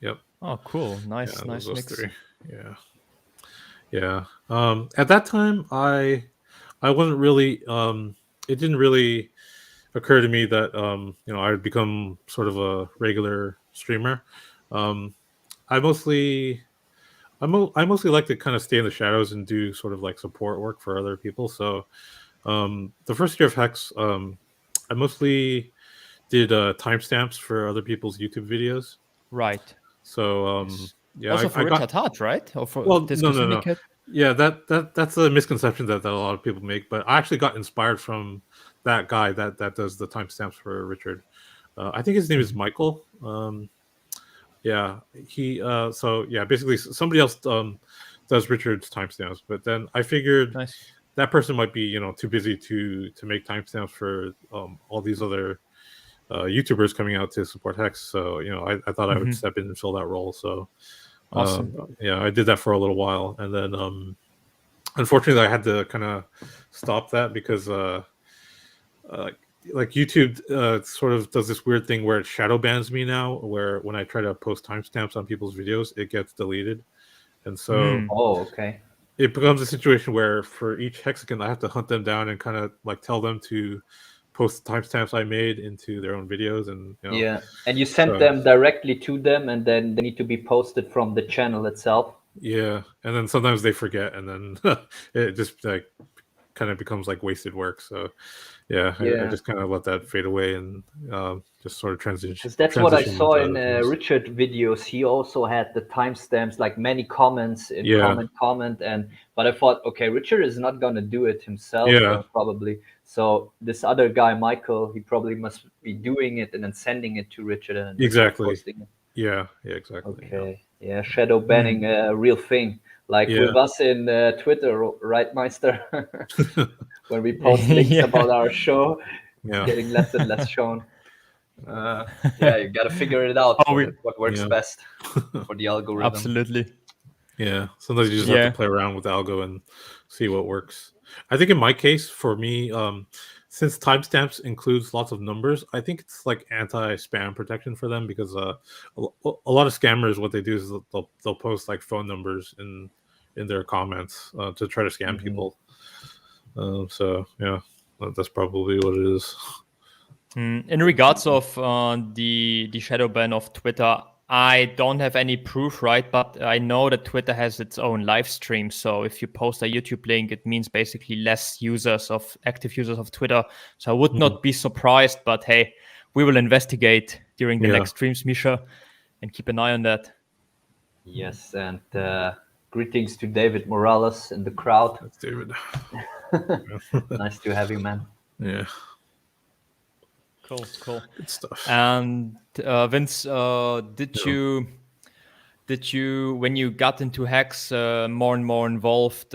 Yep. Oh, cool. Nice mix. 3. Yeah. At that time, I wasn't really. It didn't really occur to me that I would become sort of a regular streamer. I mostly like to kind of stay in the shadows and do sort of like support work for other people. So the first year of Hex, I mostly did timestamps for other people's YouTube videos. Right. So yeah, Also for I Richard got Hart, right? Or for well, Disco no. Syndicate? Yeah, that's a misconception that a lot of people make. But I actually got inspired from that guy that does the timestamps for Richard. I think his name is Michael. Yeah, he. So yeah, basically somebody else does Richard's timestamps, but then I figured Nice. that person might be too busy to make timestamps for all these other YouTubers coming out to support Hex. So I thought I would step in and fill that role. So Awesome. yeah, I did that for a little while, and then unfortunately I had to kind of stop that because like YouTube sort of does this weird thing where it shadow bans me now, where when I try to post timestamps on people's videos, it gets deleted. And so Oh, okay. it becomes a situation where for each hexagon, I have to hunt them down and kind of like tell them to post the timestamps I made into their own videos. And Yeah, and you send so- them directly to them, and then they need to be posted from the channel itself. yeah, and then sometimes they forget, and then it just like kind of becomes like wasted work. So yeah, I Yeah. just kind of let that fade away and just sort of transition. Because that's what I transition saw into in other things. Richard videos. He also had the timestamps, like many comments in Yeah. comment, but I thought, okay, Richard is not gonna do it himself, Yeah. probably. So this other guy, Michael, he probably must be doing it and then sending it to Richard and Exactly. posting it. Yeah, exactly. Okay, yeah, shadow banning, a real thing. Like Yeah. with us in Twitter, right, Meister? When we post links Yeah. about our show, Yeah. getting less and less shown. Yeah, you got to figure it out. Oh, What works Yeah. best for the algorithm. Absolutely. Yeah. Sometimes you just have to play around with algo and see what works. I think in my case, for me, since timestamps includes lots of numbers, I think it's like anti-spam protection for them because a lot of scammers, what they do is they'll post like phone numbers in their comments to try to scam people. So yeah, that's probably what it is. In regards of the shadow ban of Twitter, I don't have any proof, right? But I know that Twitter has its own live stream. So if you post a YouTube link, it means basically less active users of Twitter. So I would not be surprised. But hey, we will investigate during the next streams, Misha, and keep an eye on that. Yes, and greetings to David Morales in the crowd. That's David. Nice to have you, man. Yeah. Cool. Good stuff. And Vince, did you, when you got into Hex more and more involved,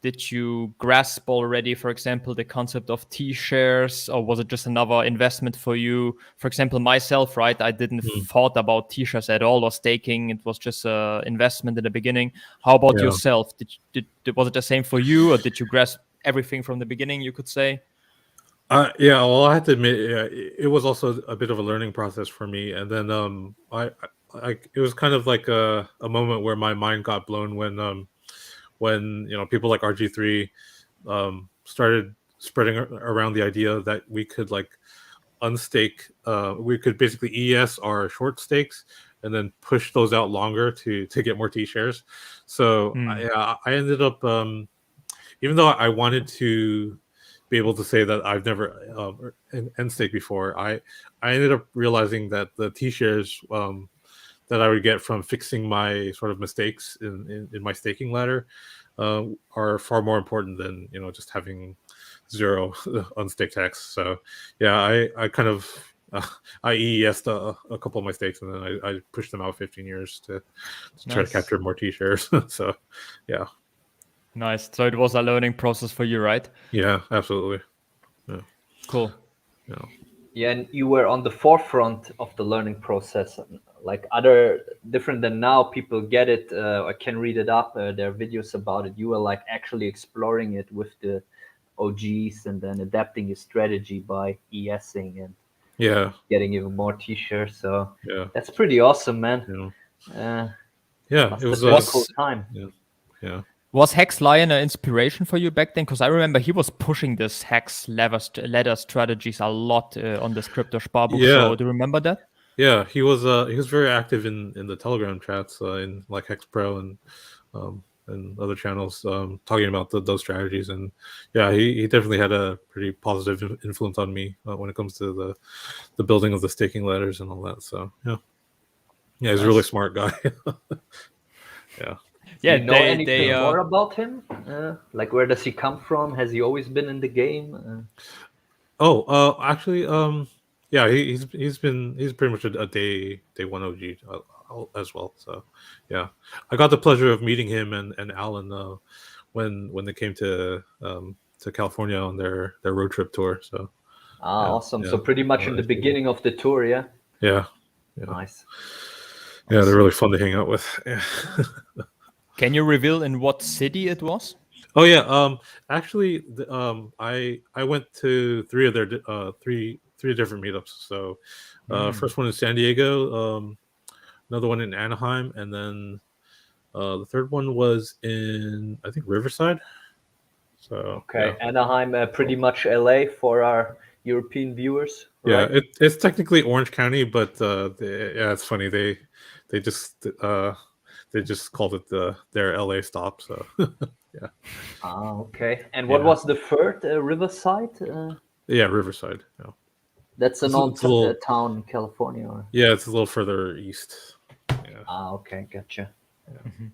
did you grasp already, for example, the concept of T-shares, or was it just another investment for you? For example, myself, right? I didn't thought about T-shares at all or staking. It was just an investment in the beginning. How about yourself? Was it the same for you, or did you grasp everything from the beginning, you could say? Yeah, well, I have to admit, it was also a bit of a learning process for me. And then it was kind of like a moment where my mind got blown when people like RG3 started spreading around the idea that we could like unstake, we could basically ES our short stakes and then push those out longer to get more T-shares. So I ended up, even though I wanted to be able to say that I've never end stake before, I ended up realizing that the T-shares that I would get from fixing my sort of mistakes in my staking ladder are far more important than just having zero unstaked Hex. So yeah, I kind of I EES'd a couple of my stakes and then I pushed them out 15 years to try to capture more T-shares. So yeah. Nice. So it was a learning process for you, right? Yeah, absolutely. Yeah. Cool. Yeah, and you were on the forefront of the learning process. Like different than now, people get it. I can read it up. There are videos about it. You were like actually exploring it with the OGs and then adapting your strategy by ESing and getting even more T-shirts. So that's pretty awesome, man. It was a cool time. Yeah. Was Hex Lion an inspiration for you back then? Because I remember he was pushing this Hex ladder strategies a lot on this Crypto Sparbook show. Do you remember that? Yeah, he was very active in the Telegram chats in like Hex Pro and and other channels talking about those strategies. And yeah, he definitely had a pretty positive influence on me when it comes to the building of the staking ladders and all that. So yeah, he's a really smart guy. Yeah. Do you know anything more about him? Like, where does he come from? Has he always been in the game? Actually, yeah, he's pretty much a day one OG as well. So yeah, I got the pleasure of meeting him and Alan when they came to California on their road trip tour. So awesome. So pretty much in the beginning of the tour, yeah. Yeah. Nice. Yeah, they're really fun to hang out with. Yeah. Can you reveal in what city it was? Oh yeah, actually, I went to three of their three different meetups. So, first one in San Diego, another one in Anaheim, and then the third one was in, I think, Riverside. So okay, yeah. Anaheim, pretty much LA for our European viewers. Right? Yeah, it's technically Orange County, but yeah, it's funny they just called it their LA stop. So yeah. Okay. And what was the third? Riverside? Yeah, Riverside. Yeah. That's an old town in California. Or? Yeah, it's a little further east. Yeah. Okay, gotcha. Yeah. Mm-hmm.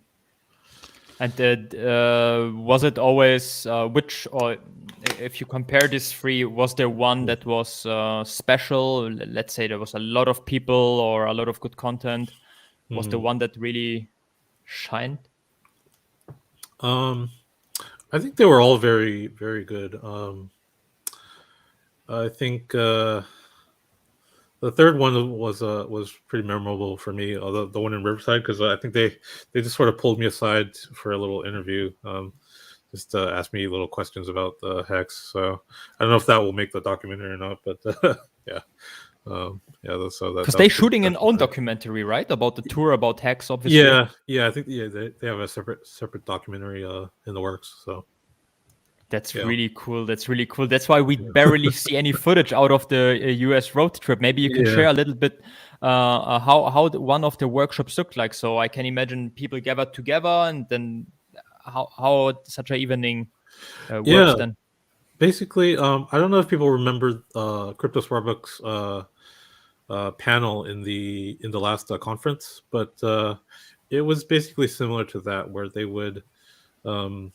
And was it always which, or if you compare these three, was there one that was special? Let's say there was a lot of people or a lot of good content. Was the one that really shined? I think they were all very, very good. I think the third one was pretty memorable for me. The one in Riverside, because I think they just sort of pulled me aside for a little interview, just to ask me little questions about the Hex. So I don't know if that will make the documentary or not, but yeah. Yeah, so because they're shooting an own documentary, right, about the tour, about Hex, obviously. Yeah, I think they have a separate documentary in the works. So that's really cool. That's really cool. That's why we barely see any footage out of the US road trip. Maybe you can share a little bit how one of the workshops looked like. So I can imagine people gathered together, and then how such an evening works then. Basically, I don't know if people remember Crypto Starbucks panel in the last conference, but it was basically similar to that, where they would kind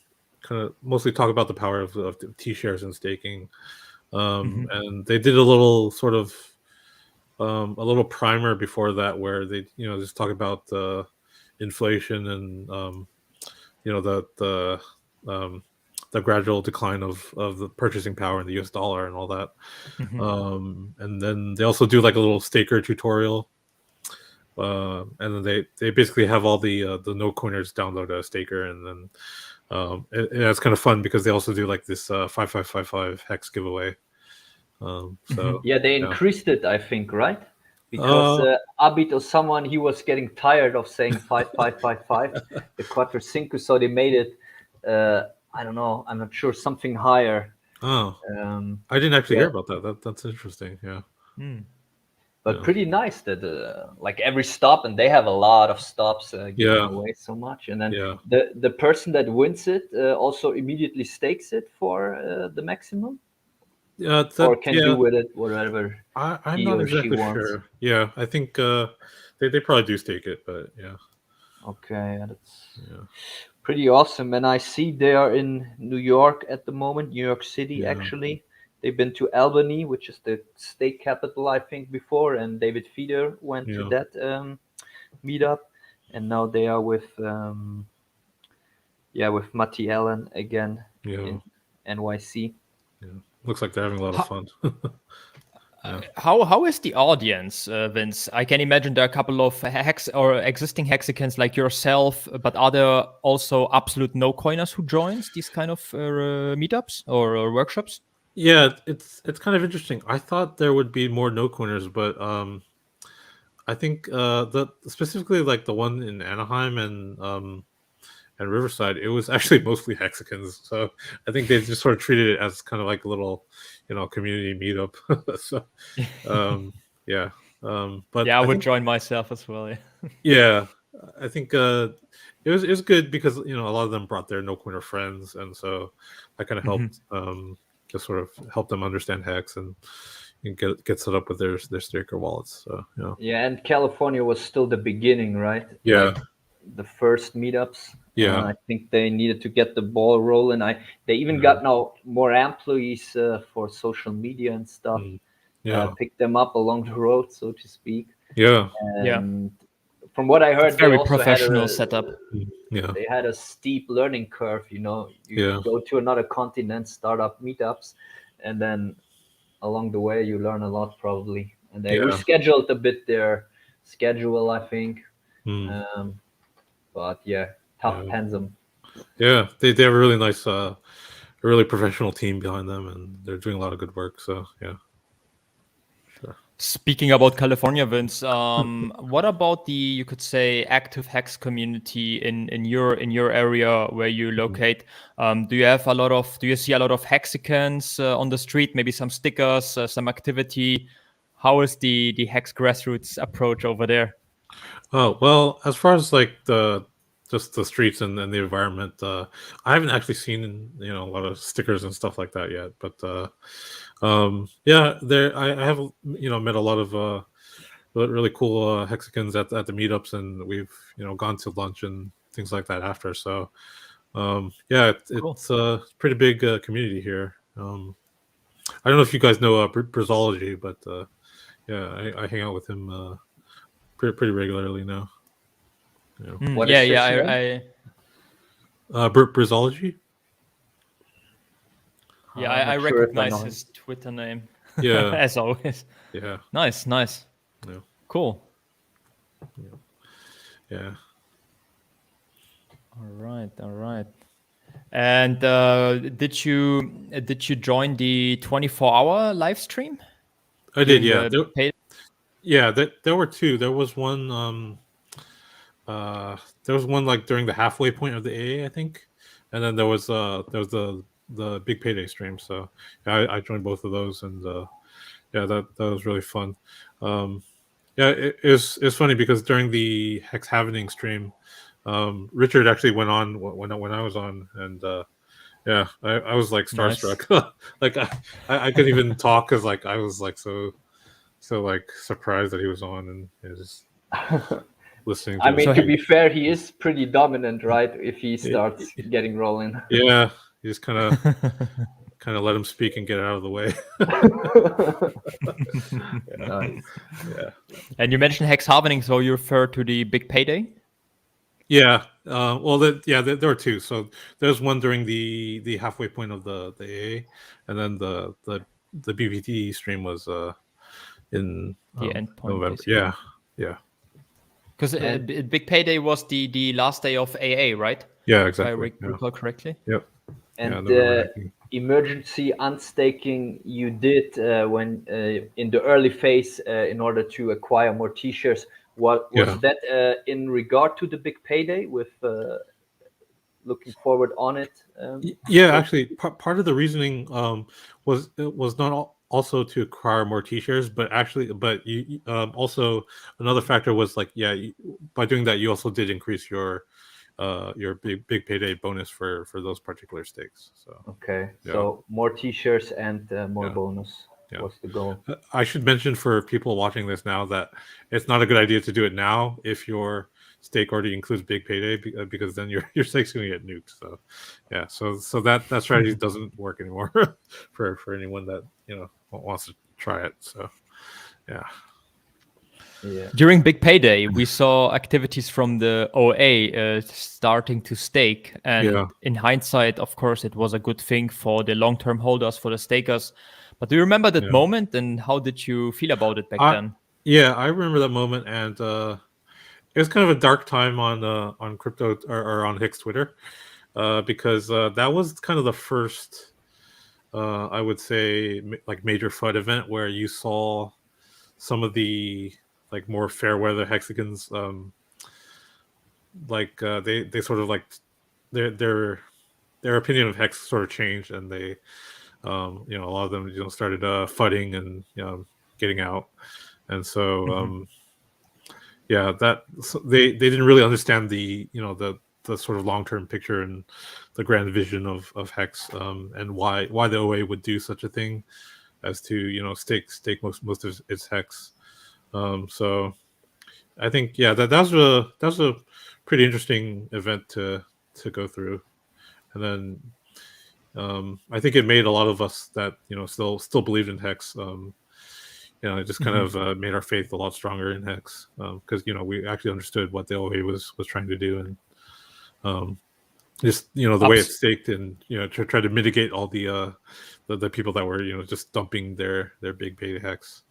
of mostly talk about the power of T-shares and staking, and they did a little sort of a little primer before that, where they just talk about the inflation and the gradual decline of the purchasing power in the US dollar and all that. And then they also do like a little staker tutorial. And then they basically have all the no coiners download a staker, and then it's kind of fun because they also do like this 5555 Hex giveaway. So yeah, they increased it, I think, right? Because Abid or someone, he was getting tired of saying 5555, the Quattro Cinco, so they made it I don't know, I'm not sure, something higher. I didn't actually hear about that. That's interesting. Yeah. But pretty nice that like every stop, and they have a lot of stops giving away so much, and then the person that wins it also immediately stakes it for the maximum. Or can do with it whatever I'm not exactly sure. Yeah, I think they probably do stake it, but yeah. Okay, that's pretty awesome. And I see they are in New York at the moment, New York City actually. They've been to Albany, which is the state capital, I think, before, and David Feeder went to that meetup, and now they are with Matty Allen again in NYC. Yeah. Looks like they're having a lot of fun. How is the audience, Vince? I can imagine there are a couple of Hex or existing Hexicans like yourself, but are there also absolute no coiners who joins these kind of meetups or workshops? Yeah, it's kind of interesting. I thought there would be more no coiners, but I think specifically like the one in Anaheim and Riverside, it was actually mostly Hexicans. So I think they just sort of treated it as kind of like a little, community meetup. So, but I would join myself as well. Yeah, I think it was good because a lot of them brought their no coiner friends, and so I kind of helped just sort of help them understand Hex and get set up with their staker wallets. So Yeah, and California was still the beginning, right? Yeah. Like the first meetups. Yeah. I think they needed to get the ball rolling. They even got now more employees for social media and stuff. Pick them up along the road, so to speak. Yeah. And from what I heard, Very they also professional had setup. Yeah. they had a steep learning curve. You go to another continent, start up meetups, and then along the way you learn a lot probably. And they rescheduled a bit their schedule, I think. But yeah, tough pensum. Yeah, they have a really nice, a really professional team behind them, and they're doing a lot of good work. So yeah. Sure. Speaking about California, Vince, what about the, you could say, active Hex community in your area where you locate? Do you see a lot of Hexicans on the street? Maybe some stickers, some activity. How is the Hex Grassroots approach over there? Oh well, as far as like just the streets and the environment, I haven't actually seen a lot of stickers and stuff like that yet. But yeah, there I have met a lot of really cool Hexicans at the meetups, and we've gone to lunch and things like that after. So yeah, Cool. it's a pretty big community here. I don't know if you guys know Brizology, but yeah, I hang out with him pretty regularly now. What is his I Brizology. Yeah, I'm I not sure if I recognize know his Twitter name. Yeah. As always. Yeah. Nice. Yeah. Cool. Yeah. All right. And did you join the 24-hour live stream? I did, yeah. There were two. There was one like during the halfway point of the AA, I think. And then there was the big payday stream. So yeah, I joined both of those, and yeah, that was really fun. Yeah, it's funny because during the Hex Happening stream, Richard actually went on when I was on, and yeah, I was like starstruck. Nice. Like I couldn't even talk because like I was like so like surprised that he was on, and just listening. I mean, to be fair, he is pretty dominant, right? If he starts getting rolling. Yeah, you just kind of let him speak and get out of the way. Nice. Yeah. And you mentioned Hex Happening, so you refer to the big payday? Yeah. Well, there were two. So there's one during the halfway point of the AA, and then the BPT stream was in the end point, November. Basically. Yeah. Because big payday was the last day of AA, right? Yeah, exactly. If I recall correctly. Yep. And the emergency unstaking you did when in the early phase in order to acquire more T-shirts, was that in regard to the big payday with looking forward on it? Yeah, actually, part of the reasoning was not also to acquire more T-shirts, but you also another factor was like by doing that you also did increase your big payday bonus for those particular stakes. So okay, so more T-shirts and more bonus was the goal. I should mention for people watching this now that it's not a good idea to do it now if your stake already includes big payday, because then your stake's going to get nuked. So yeah, so that strategy doesn't work anymore for anyone that wants to try it. So yeah. During big payday, we saw activities from the OA starting to stake, and in hindsight, of course, it was a good thing for the long-term holders, for the stakers. But do you remember that moment, and how did you feel about it back then? Yeah, I remember that moment, and it was kind of a dark time on crypto or on Hex Twitter, because that was kind of the first, I would say, like major FUD event where you saw some of the like more fair weather Hexicans, they sort of like their opinion of Hex sort of changed, and they a lot of them started fudding and getting out, and so they didn't really understand the the sort of long-term picture and the grand vision of Hex, and why the OA would do such a thing as to stake most of its Hex. So I think that was a pretty interesting event to go through, and then I think it made a lot of us that still believed in Hex. It just kind of made our faith a lot stronger in Hex, because we actually understood what the OA was trying to do, and just the way it's staked, and to try to mitigate all the people that were just dumping their big beta Hex.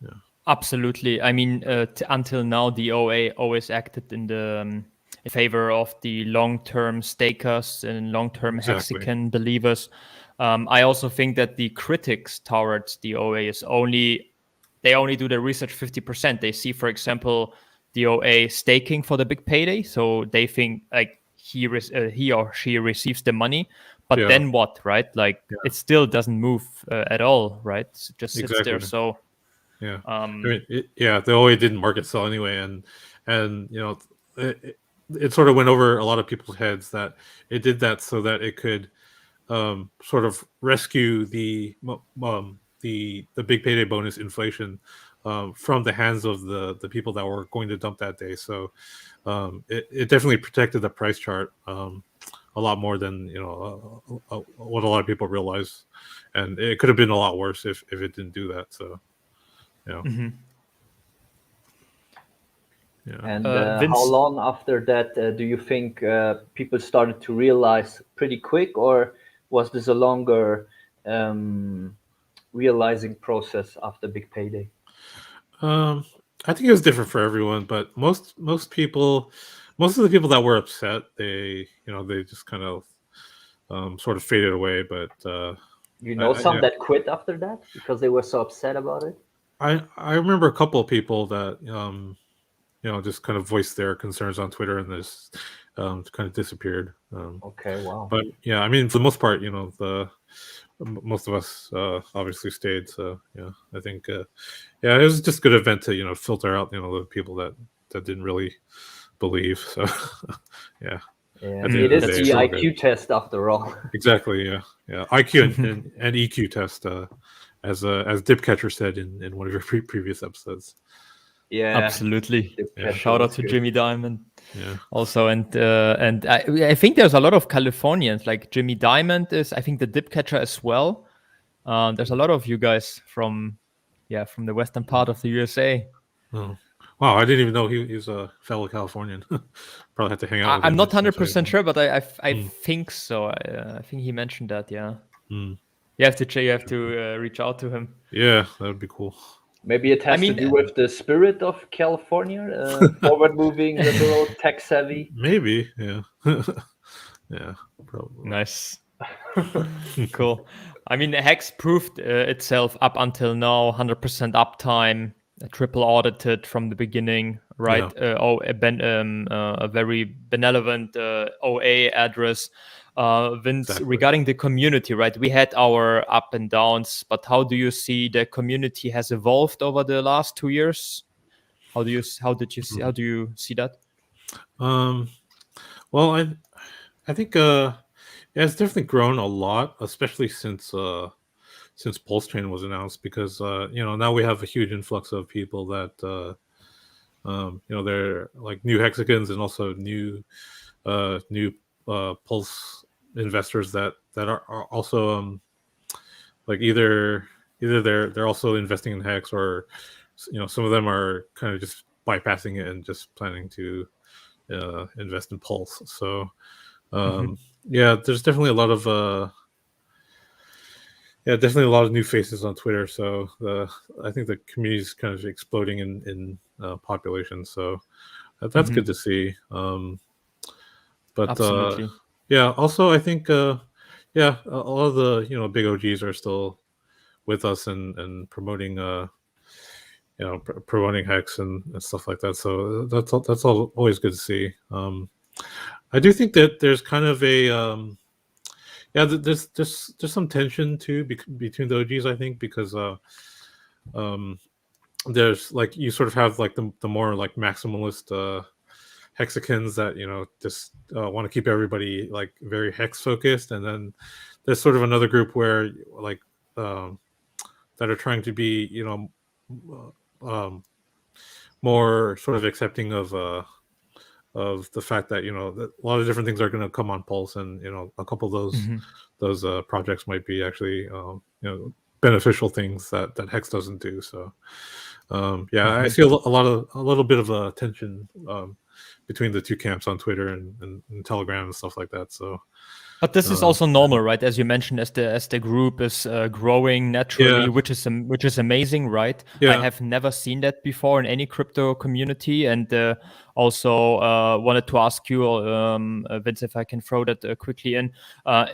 Yeah. Absolutely. I mean, until now, the OA always acted in favor of the long-term stakers and long-term Hexican believers. I also think that the critics towards the OA they only do the research 50%. They see, for example, the OA staking for the big payday, so they think like he or she receives the money, but then what, right? Like it still doesn't move at all, right? It just sits there. So yeah, I mean, the OA didn't market sell anyway, and it sort of went over a lot of people's heads that it did that so that it could sort of rescue the big payday bonus inflation from the hands of the people that were going to dump that day. So it definitely protected the price chart a lot more than what a lot of people realize, and it could have been a lot worse if it didn't do that. So yeah. And how long after that do you think people started to realize pretty quick, or was this a longer realizing process after big payday? I think it was different for everyone, but most of the people that were upset, they just kind of sort of faded away. But some that quit after that because they were so upset about it. I remember a couple of people that just kind of voiced their concerns on Twitter, and this kind of disappeared. Okay, wow. But yeah, I mean, for the most part, most of us obviously stayed. So yeah, I think it was just a good event to filter out the people that didn't really believe. So yeah. It is the IQ test after all. Exactly. Yeah. IQ and EQ test, as Dipcatcher said in one of your previous episodes. Yeah, absolutely. Shout out to Jimmy Diamond. Yeah. Also, and I think there's a lot of Californians, like Jimmy Diamond is. I think the Dipcatcher as well. There's a lot of you guys from the western part of the USA. Oh. Wow, I didn't even know he's a fellow Californian. Probably had to hang out with him. I'm not 100% sure, but I think so. I think he mentioned that. Yeah. You have to reach out to him. Yeah, that would be cool. Maybe it has to do with the spirit of California, forward-moving, liberal, tech-savvy. Maybe, yeah. Yeah, probably. Nice. Cool. I mean, Hex proved itself up until now, 100% uptime, triple audited from the beginning, right? Yeah. A very benevolent OA address. Vince, exactly. Regarding the community, right? We had our up and downs, but how do you see the community has evolved over the last 2 years? How do you see that? Well, I think it's definitely grown a lot, especially since Pulse Chain was announced, because now we have a huge influx of people that they're like new Hexicans and also new Pulse investors that are also like either they're also investing in Hex, or some of them are kind of just bypassing it and just planning to invest in Pulse. So yeah, there's definitely a lot of new faces on Twitter. So I think the community is kind of exploding in population. So that's good to see. But absolutely. Yeah, also I think a lot of the big OGs are still with us and promoting promoting Hex and stuff like that. So that's all always good to see. I do think that there's kind of a there's some tension too between the OGs, I think, because there's like you sort of have like the more like maximalist hexicans that just want to keep everybody like very hex focused, and then there's sort of another group where like that are trying to be more sort of accepting of the fact that that a lot of different things are going to come on Pulse, and a couple of those projects might be actually beneficial things that Hex doesn't do. So I see a little bit of a tension between the two camps on Twitter and Telegram and stuff like that. So But this is also normal, right? As you mentioned, as the group is growing naturally, which is amazing, right? I have never seen that before in any crypto community, and also wanted to ask you, Vince, if I can throw that quickly in,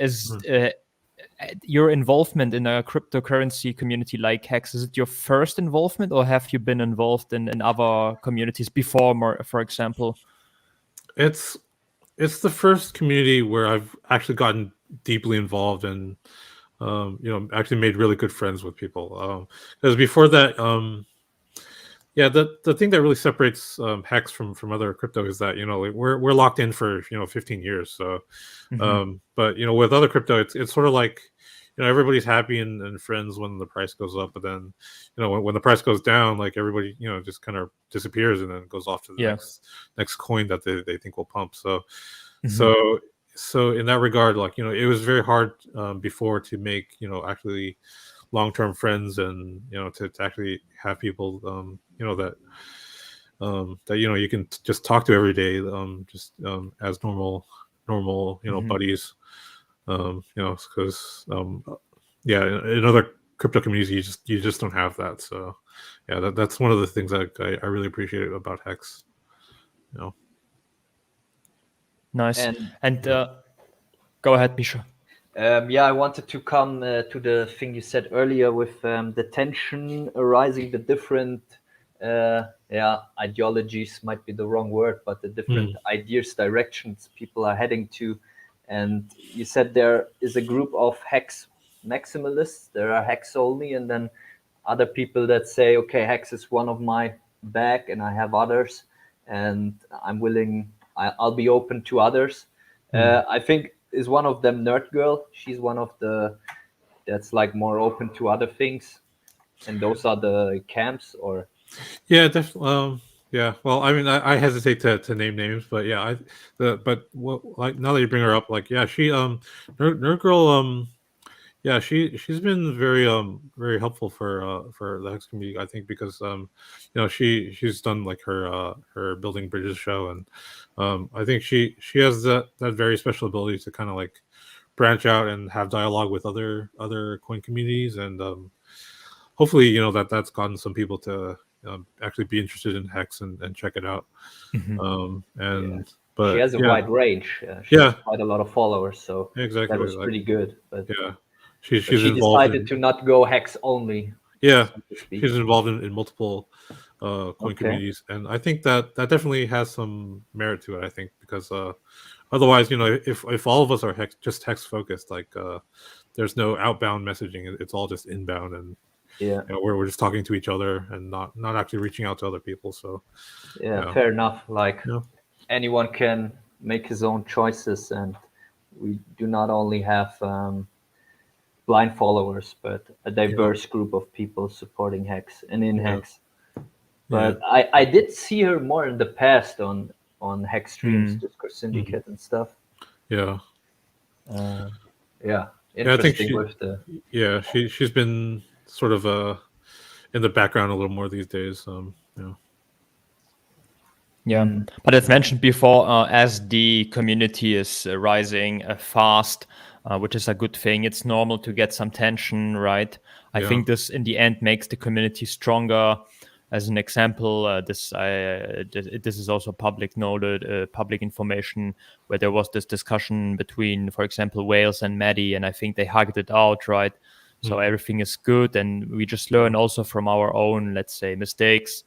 is your involvement in a cryptocurrency community like Hex, is it your first involvement, or have you been involved in other communities before, for example? It's the first community where I've actually gotten deeply involved and actually made really good friends with people. Because before that, the thing that really separates Hex from other crypto is that we're locked in for 15 years. So, but with other crypto, it's sort of like everybody's happy and friends when the price goes up, but then when the price goes down, like everybody just kind of disappears and then goes off to the next coin that they think will pump. So so in that regard, like it was very hard before to make actually long-term friends, and to actually have people that you can just talk to every day, just as normal buddies. Because in other crypto communities you just don't have that. So that's one of the things that I really appreciate about Hex. Nice. And go ahead, Misha. I wanted to come to the thing you said earlier with the tension arising, the different ideologies might be the wrong word, but the different ideas, directions people are heading to. And you said there is a group of Hex maximalists. There are Hex only, and then other people that say, okay, Hex is one of my bag, and I have others, and I'll be open to others. I think is one of them Nerd Girl. She's one of that's like more open to other things, and those are the camps, or definitely. Well, I mean, I hesitate to name names, but like now that you bring her up, like she Nerd Girl, she's been very helpful for the Hex community, I think, because she's done like her Building Bridges show, and I think she has that very special ability to kind of like branch out and have dialogue with other coin communities, and hopefully that's gotten some people to actually be interested in Hex and check it out. But she has a wide range. She has quite a lot of followers, so exactly, that was pretty good. But she's she involved decided to not go Hex only. She's involved in multiple coin communities, and I think that definitely has some merit to it. I think because otherwise, if all of us are just Hex focused, like there's no outbound messaging. It's all just inbound, and we're just talking to each other and not actually reaching out to other people. So fair enough. Like anyone can make his own choices, and we do not only have blind followers, but a diverse group of people supporting Hex and in Hex. But I did see her more in the past on Hex streams, Discord Syndicate and stuff. Interesting with the she's been sort of in the background a little more these days. But as mentioned before, as the community is rising fast, which is a good thing, it's normal to get some tension, right? I think this in the end makes the community stronger. As an example, this is also public information, where there was this discussion between, for example, Wales and Maddie, and I think they hugged it out, right? So everything is good, and we just learn also from our own, let's say, mistakes.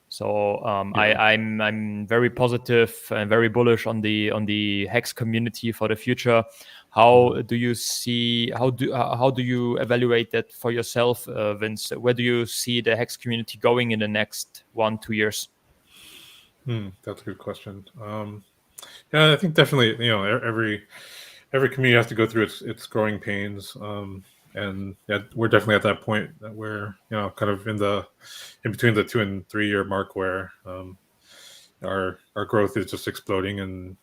So I'm very positive and very bullish on the Hex community for the future. How do you see? How do you evaluate that for yourself, Vince? Where do you see the Hex community going in the next 1-2 years? That's a good question. Yeah, I think definitely, every community has to go through its growing pains. And yeah, we're definitely at that point that we're, kind of in between the 2 and 3 year mark where our growth is just exploding. And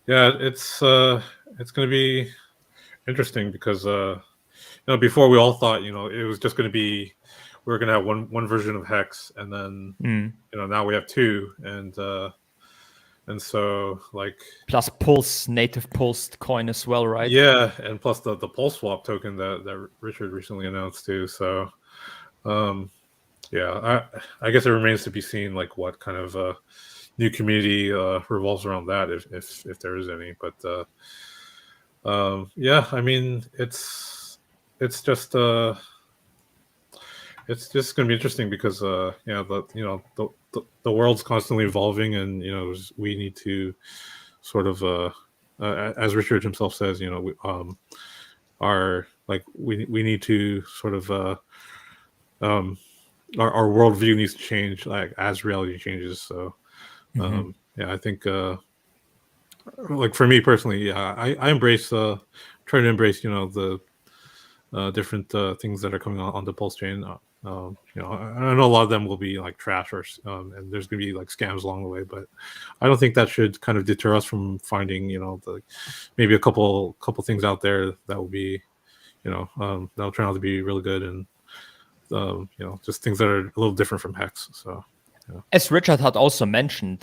yeah, it's going to be interesting because before we all thought, it was just going to be, we were going to have one version of Hex, and then now we have two, and so like Plus Pulse, native Pulsed coin as well, right? yeah, and plus the Pulse Swap token that Richard recently announced too. So yeah, I guess it remains to be seen like what kind of new community revolves around that, if there is any. But yeah, I mean it's just it's just going to be interesting because the world's constantly evolving, and we need to sort of as Richard himself says, we need to sort of our worldview needs to change like as reality changes. So yeah, I think like for me personally, yeah, I embrace try to embrace the different things that are coming on the Pulse chain. I know a lot of them will be like trash, or and there's going to be like scams along the way, but I don't think that should kind of deter us from finding maybe a couple things out there that will be that'll turn out to be really good, and just things that are a little different from Hex. So as Richard had also mentioned,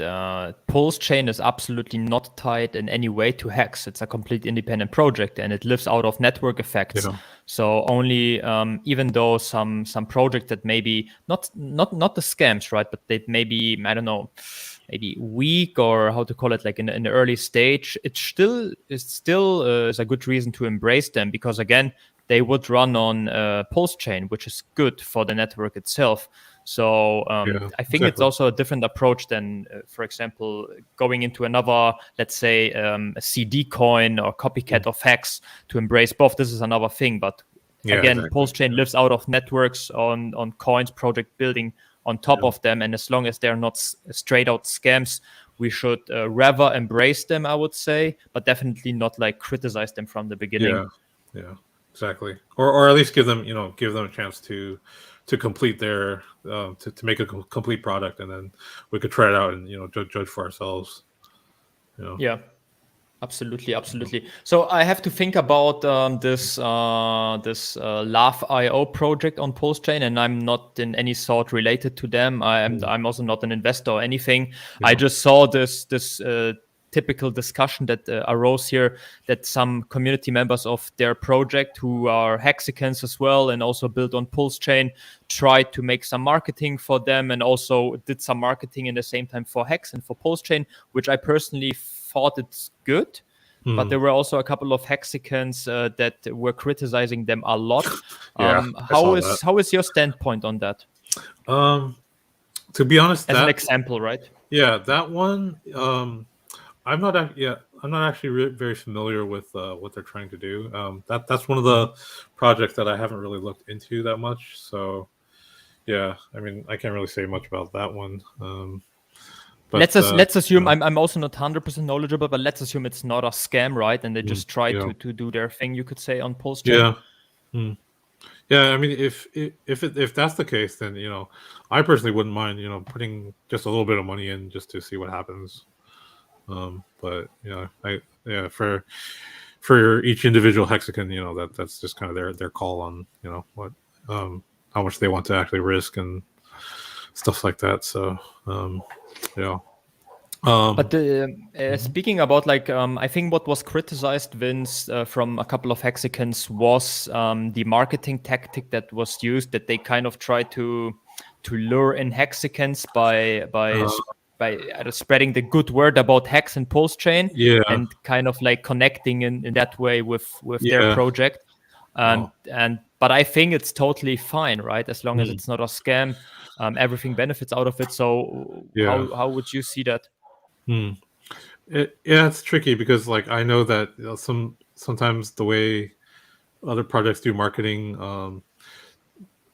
Pulse Chain is absolutely not tied in any way to Hex. It's a complete independent project, and it lives out of network effects. So only, even though some project that maybe not the scams, right, but they maybe, I don't know, maybe weak, or how to call it, like in the early stage, it still is a good reason to embrace them, because again, they would run on Pulse Chain, which is good for the network itself. So I think it's also a different approach than, for example, going into another, let's say, a CD coin or copycat of Hex to embrace both. This is another thing. But again, Pulse Chain lives out of networks on coins, project building on top of them. And as long as they're not straight out scams, we should rather embrace them, I would say, but definitely not like criticize them from the beginning. Yeah, exactly. Or at least give them a chance to complete their to make a complete product, and then we could try it out and judge for ourselves. Yeah, absolutely. So I have to think about this Laugh.io project on Pulse Chain, and I'm not in any sort related to them. I'm also not an investor or anything. I just saw this typical discussion that arose here, that some community members of their project who are Hexicans as well and also built on Pulse Chain tried to make some marketing for them, and also did some marketing in the same time for Hex and for Pulse Chain, which I personally thought it's good. But there were also a couple of Hexicans that were criticizing them a lot. How is your standpoint on that? To be honest, as an example, right? Yeah, that one. I'm not actually very familiar with what they're trying to do. That's one of the projects that I haven't really looked into that much. So yeah, I mean, I can't really say much about that one. But, let's assume I'm also not 100% knowledgeable, but let's assume it's not a scam, right? And they just try to do their thing, you could say, on Pulse Chain. Yeah. I mean, if that's the case, then I personally wouldn't mind putting just a little bit of money in just to see what happens. But for each individual Hexican, that's just kind of their call on what how much they want to actually risk and stuff like that. So but speaking about I think what was criticized, Vince, from a couple of Hexicans was the marketing tactic that was used, that they kind of tried to lure in Hexicans by spreading the good word about Hex and Pulse Chain, and kind of like connecting in that way with their project. But I think it's totally fine, right? As long as it's not a scam, everything benefits out of it. So how would you see that? It's tricky because I know that sometimes the way other projects do marketing,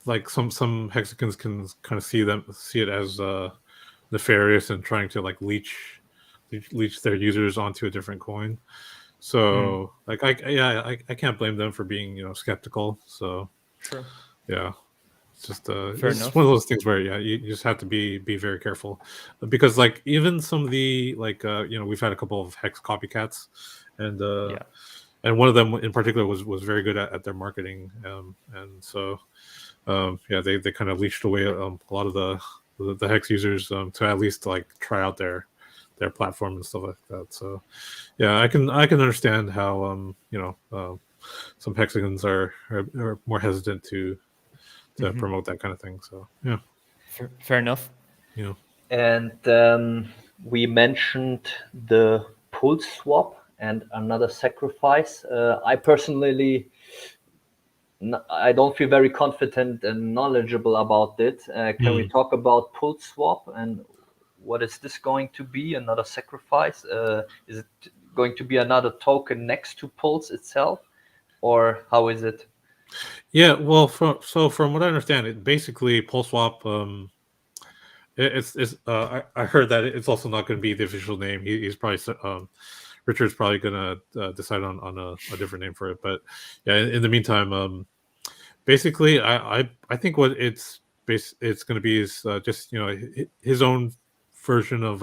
like some Hexicans can kind of see it as nefarious and trying to like leech their users onto a different coin. So like I can't blame them for being skeptical. So Sure. yeah, it's just Fair it's enough. one of those things where you just have to be very careful, because like even some of the like we've had a couple of Hex copycats, and Yeah. and one of them in particular was very good at their marketing, and so they kind of leashed away a lot of the Hex users to at least like try out their platform and stuff like that. So yeah, I can understand how some Hexagons are more hesitant to promote that kind of thing. So yeah, Fair enough. And we mentioned the pulse swap and another sacrifice. I personally, I don't feel very confident and knowledgeable about it. Can we talk about pulse swap and what is this going to be? Another sacrifice? Is it going to be another token next to pulse itself, or how is it? yeah. Well, from what I understand, it basically pulse swap. It's I heard that it's also not going to be the official name. He's probably Richard's probably going to decide on a different name for it. But yeah, in the meantime, basically, I think what it's going to be is just his own version of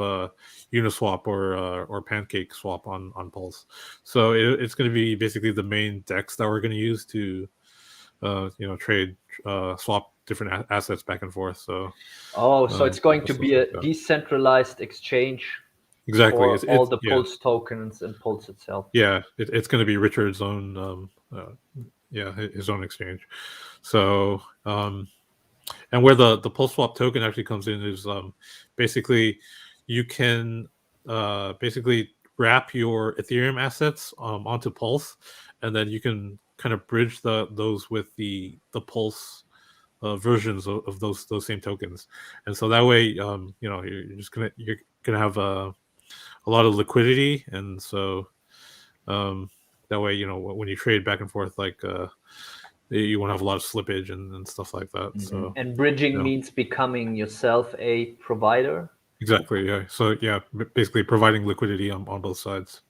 Uniswap or Pancake Swap on Pulse. So it's going to be basically the main DEX that we're going to use to trade swap different assets back and forth. So so it's going to be a yeah. decentralized exchange Exactly. for all the Pulse tokens and Pulse itself. Yeah, it's going to be Richard's own his own exchange. So and where the Pulse swap token actually comes in is basically you can basically wrap your Ethereum assets onto Pulse, and then you can kind of bridge those with the Pulse versions of those same tokens, and so that way you're gonna have a lot of liquidity, and so that way when you trade back and forth, like you won't have a lot of slippage and stuff like that. So And bridging means becoming yourself a provider. exactly, yeah. So yeah, basically providing liquidity on both sides.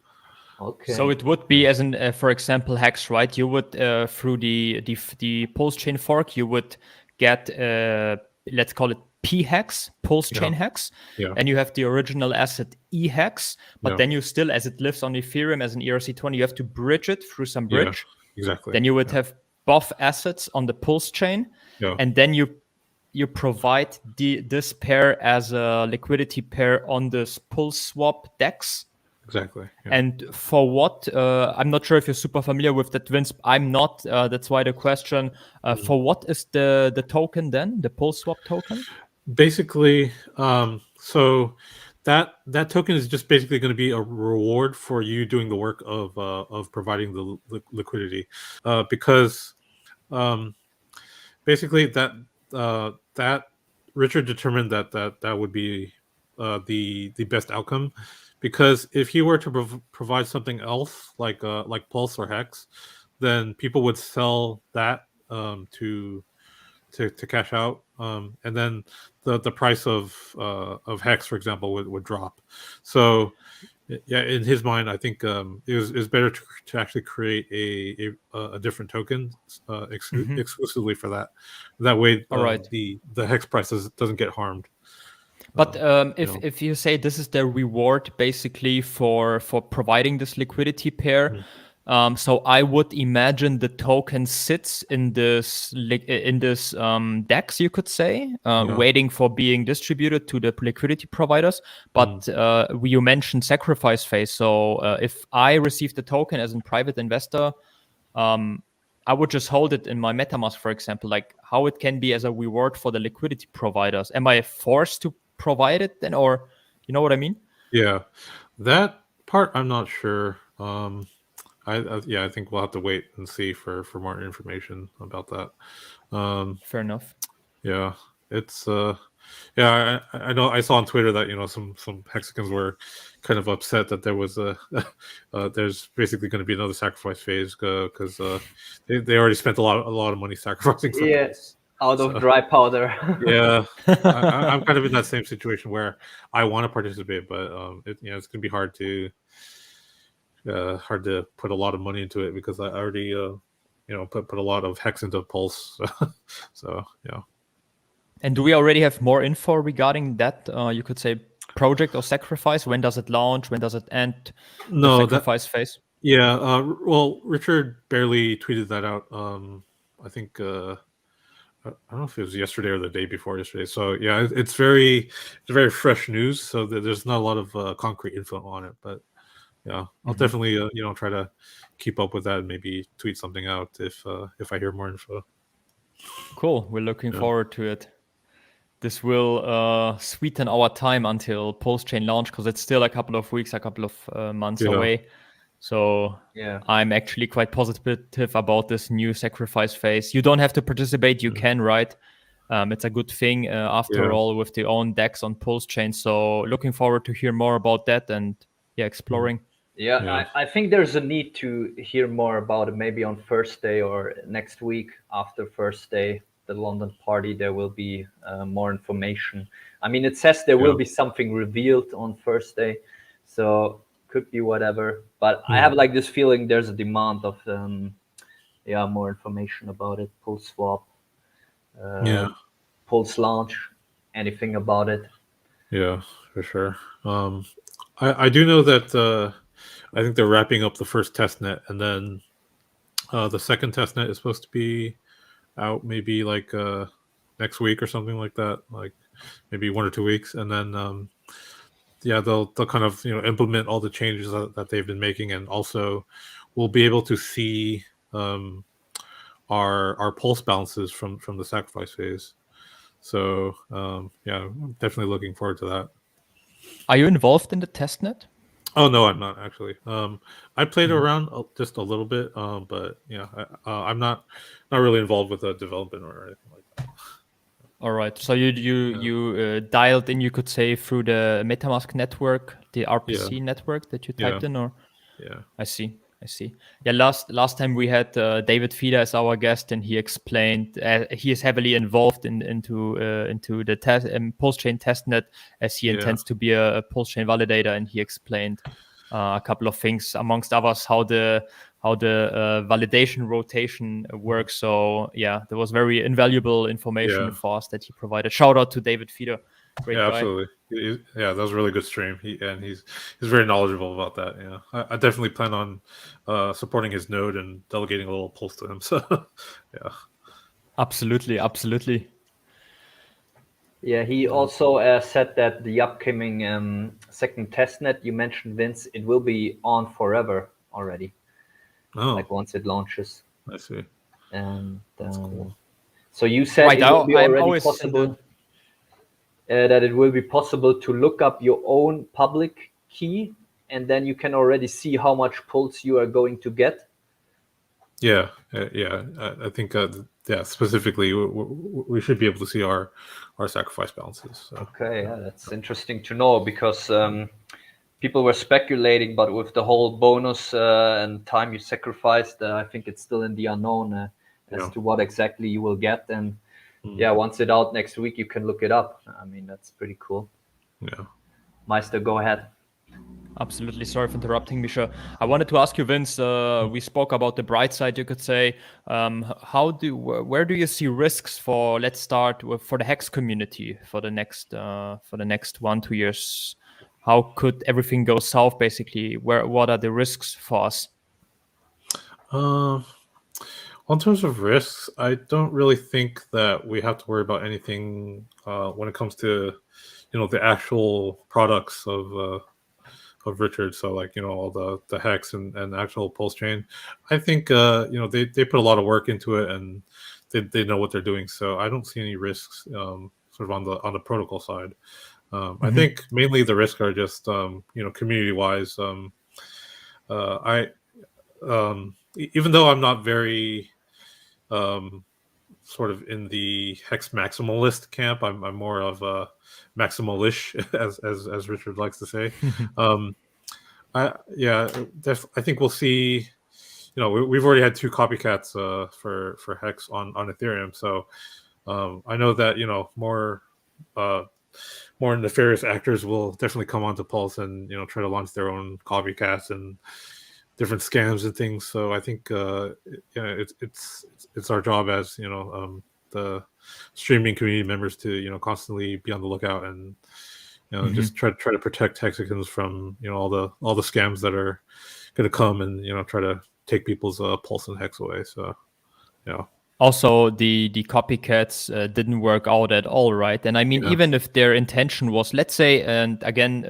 Okay. So it would be as in, for example, Hex, right? You would through the Pulse chain fork, you would get let's call it P hex, Pulse chain hex, and you have the original asset E hex, but then you still, as it lives on Ethereum as an ERC20, you have to bridge it through some bridge. Exactly. Then you would have both assets on the Pulse chain, and then you provide this pair as a liquidity pair on this Pulse swap DEX. Exactly. And for what? I'm not sure if you're super familiar with that, Vince. I'm not. That's why the question. For what is the token then? The Pulse swap token? Basically, so that token is just basically going to be a reward for you doing the work of providing the liquidity, because basically that Richard determined that would be the best outcome, because if he were to provide something else like Pulse or Hex, then people would sell that to cash out, and then the price of Hex, for example, would drop. So yeah, in his mind, I think it was better to actually create a different token exclusively for that. That way, the Hex price doesn't get harmed. But if you say this is the reward basically for providing this liquidity pair, so I would imagine the token sits in this DEX, you could say, waiting for being distributed to the liquidity providers. But you mentioned sacrifice phase. So if I receive the token as a private investor, I would just hold it in my MetaMask, for example. Like how it can be as a reward for the liquidity providers. Am I forced to provide it then, or you know what I mean? Yeah, that part I'm not sure. I think we'll have to wait and see for more information about that. Fair enough. Yeah, it's I know I saw on Twitter that some Hexagons were kind of upset that there was there's basically going to be another sacrifice phase because they already spent a lot of money sacrificing. Yeah, Out of So, dry powder. yeah, I'm kind of in that same situation where I want to participate, but it's gonna be hard to put a lot of money into it because I already put a lot of Hex into Pulse. So yeah. And do we already have more info regarding that? You could say project or sacrifice. When does it launch? When does it end? The No, sacrifice phase. yeah. Well, Richard barely tweeted that out. I think I don't know if it was yesterday or the day before yesterday. So yeah, it's very fresh news. So there's not a lot of concrete info on it, but yeah, I'll definitely try to keep up with that and maybe tweet something out if I hear more info. Cool. We're looking forward to it. This will sweeten our time until post-chain launch because it's still a couple of weeks, a couple of months away. So Yeah. I'm actually quite positive about this new sacrifice phase. You don't have to participate. You can, right? It's a good thing after all with the own DEX on post-chain. So looking forward to hear more about that and exploring. Yeah, I think there's a need to hear more about it maybe on first day or next week after first day, the London party. There will be more information. I mean, it says there will be something revealed on first day, so could be whatever. But I have like this feeling there's a demand of more information about it, Pulse swap, Pulse launch, anything about it. Yeah, for sure. I do know that I think they're wrapping up the first testnet, and then the second testnet is supposed to be out maybe like next week or something like that, like maybe 1 or 2 weeks, and then they'll kind of implement all the changes that they've been making, and also we'll be able to see our pulse balances from the sacrifice phase. So I'm definitely looking forward to that. Are you involved in the testnet? Oh no, I'm not actually. I played around just a little bit, but I'm not really involved with the development or anything like that. All right. So you dialed in, you could say, through the MetaMask network, the RPC network that you typed in, or I see. Yeah, last time we had David Feeder as our guest, and he explained he is heavily involved into the post-chain testnet as he intends to be a post-chain validator, and he explained a couple of things, amongst others, how the validation rotation works. So yeah, there was very invaluable information for us that he provided. Shout out to David Feeder. Great guy. Absolutely. That was a really good stream. He's very knowledgeable about that. Yeah, I definitely plan on supporting his node and delegating a little pulse to him. So, yeah. Absolutely. Yeah, he also said that the upcoming second testnet you mentioned, Vince, it will be on forever already. Oh, like once it launches. I see. And cool. so you said it will be already possible. That it will be possible to look up your own public key, and then you can already see how much pulse you are going to get. Yeah. I think specifically we should be able to see our sacrifice balances. So. Okay, that's interesting to know, because people were speculating, but with the whole bonus and time you sacrificed, I think it's still in the unknown as to what exactly you will get. And once it's out next week, you can look it up. I mean, that's pretty cool. Yeah. Meister, go ahead. Absolutely. Sorry for interrupting, Misha. I wanted to ask you, Vince, we spoke about the bright side, you could say. Where do you see risks for, let's start with, for the Hex community for the next 1-2 years? How could everything go south, basically? What are the risks for us? In terms of risks, I don't really think that we have to worry about anything when it comes to, the actual products of Richard. So like, all the Hex and actual Pulse chain. I think, they put a lot of work into it, and they know what they're doing. So I don't see any risks sort of on the protocol side. I think mainly the risks are just, community wise. Even though I'm not very sort of in the Hex maximalist camp, I'm more of a maximalish, as Richard likes to say. I think we'll see. We've already had 2 copycats for Hex on Ethereum, so I know that more nefarious actors will definitely come onto Pulse and try to launch their own copycats and different scams and things. So I think it's our job as the streaming community members to constantly be on the lookout and just try to protect Hexicans from all the scams that are going to come and try to take people's Pulse and Hex away. So Also, the copycats didn't work out at all, right? And I mean, even if their intention was, let's say, and again,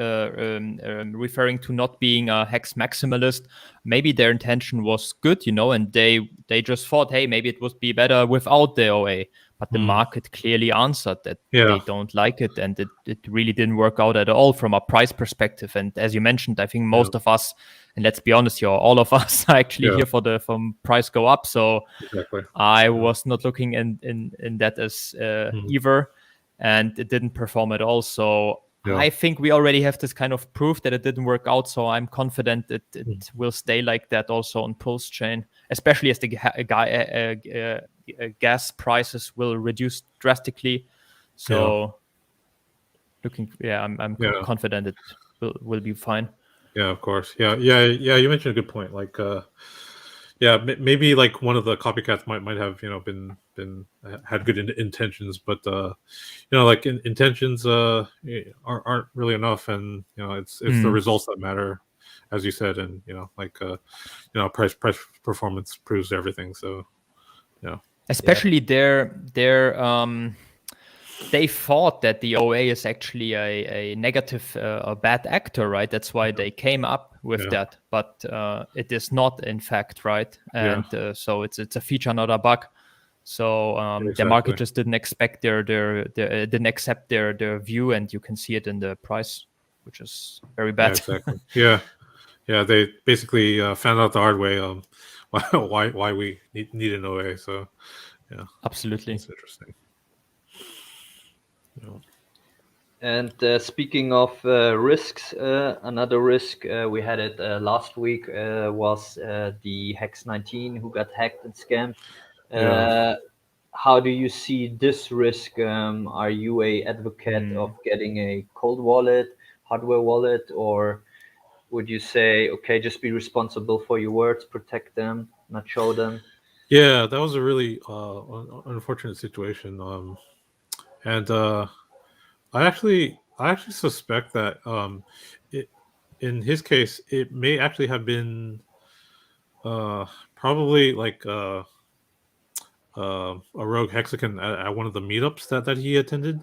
referring to not being a Hex maximalist, maybe their intention was good, and they just thought, hey, maybe it would be better without the OA. But the market clearly answered that they don't like it, and it really didn't work out at all from a price perspective. And as you mentioned, I think most of us, and let's be honest here, all of us are actually here from price go up. So I was not looking in that as either, and it didn't perform at all. So I think we already have this kind of proof that it didn't work out. So I'm confident that it will stay like that also on Pulse Chain, especially as the gas prices will reduce drastically. So I'm confident it will be fine. Yeah, of course. Yeah. You mentioned a good point. Like, maybe like one of the copycats might have had good intentions, but like intentions aren't really enough, and it's the results that matter, as you said, and price performance proves everything. So especially they thought that the OA is actually a negative, a bad actor, right? That's why they came up with that, but it is not, in fact, right? And so it's a feature, not a bug. So the market just didn't expect didn't accept their view, and you can see it in the price, which is very bad. Yeah, exactly. They basically found out the hard way why we need an OA. So absolutely, it's interesting. And speaking of risks, another risk we had it last week was the Hex 19 who got hacked and scammed. How do you see this risk? Are you a advocate of getting a cold wallet, hardware wallet, or would you say, okay, just be responsible for your words, protect them, not show them? Yeah, that was a really unfortunate situation. And I actually suspect that in his case, it may actually have been probably like a rogue Hexican at one of the meetups that he attended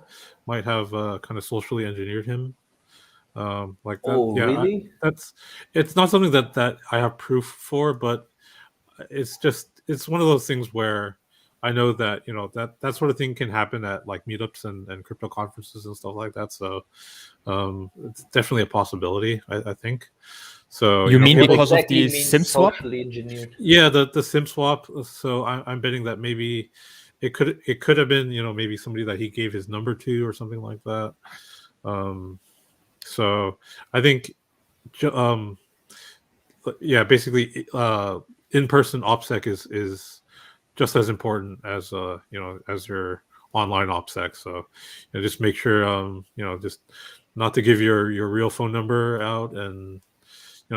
might have kind of socially engineered him. Like that. Oh, really? It's not something that I have proof for, but it's one of those things where I know that that sort of thing can happen at like meetups and crypto conferences and stuff like that. So it's definitely a possibility, I think. So you mean because exactly of the SIM swap? Engineered? Yeah, the SIM swap. So I'm betting that maybe it could have been maybe somebody that he gave his number to or something like that. So I think basically in-person OPSEC is just as important as as your online OPSEC. So just make sure just not to give your real phone number out, and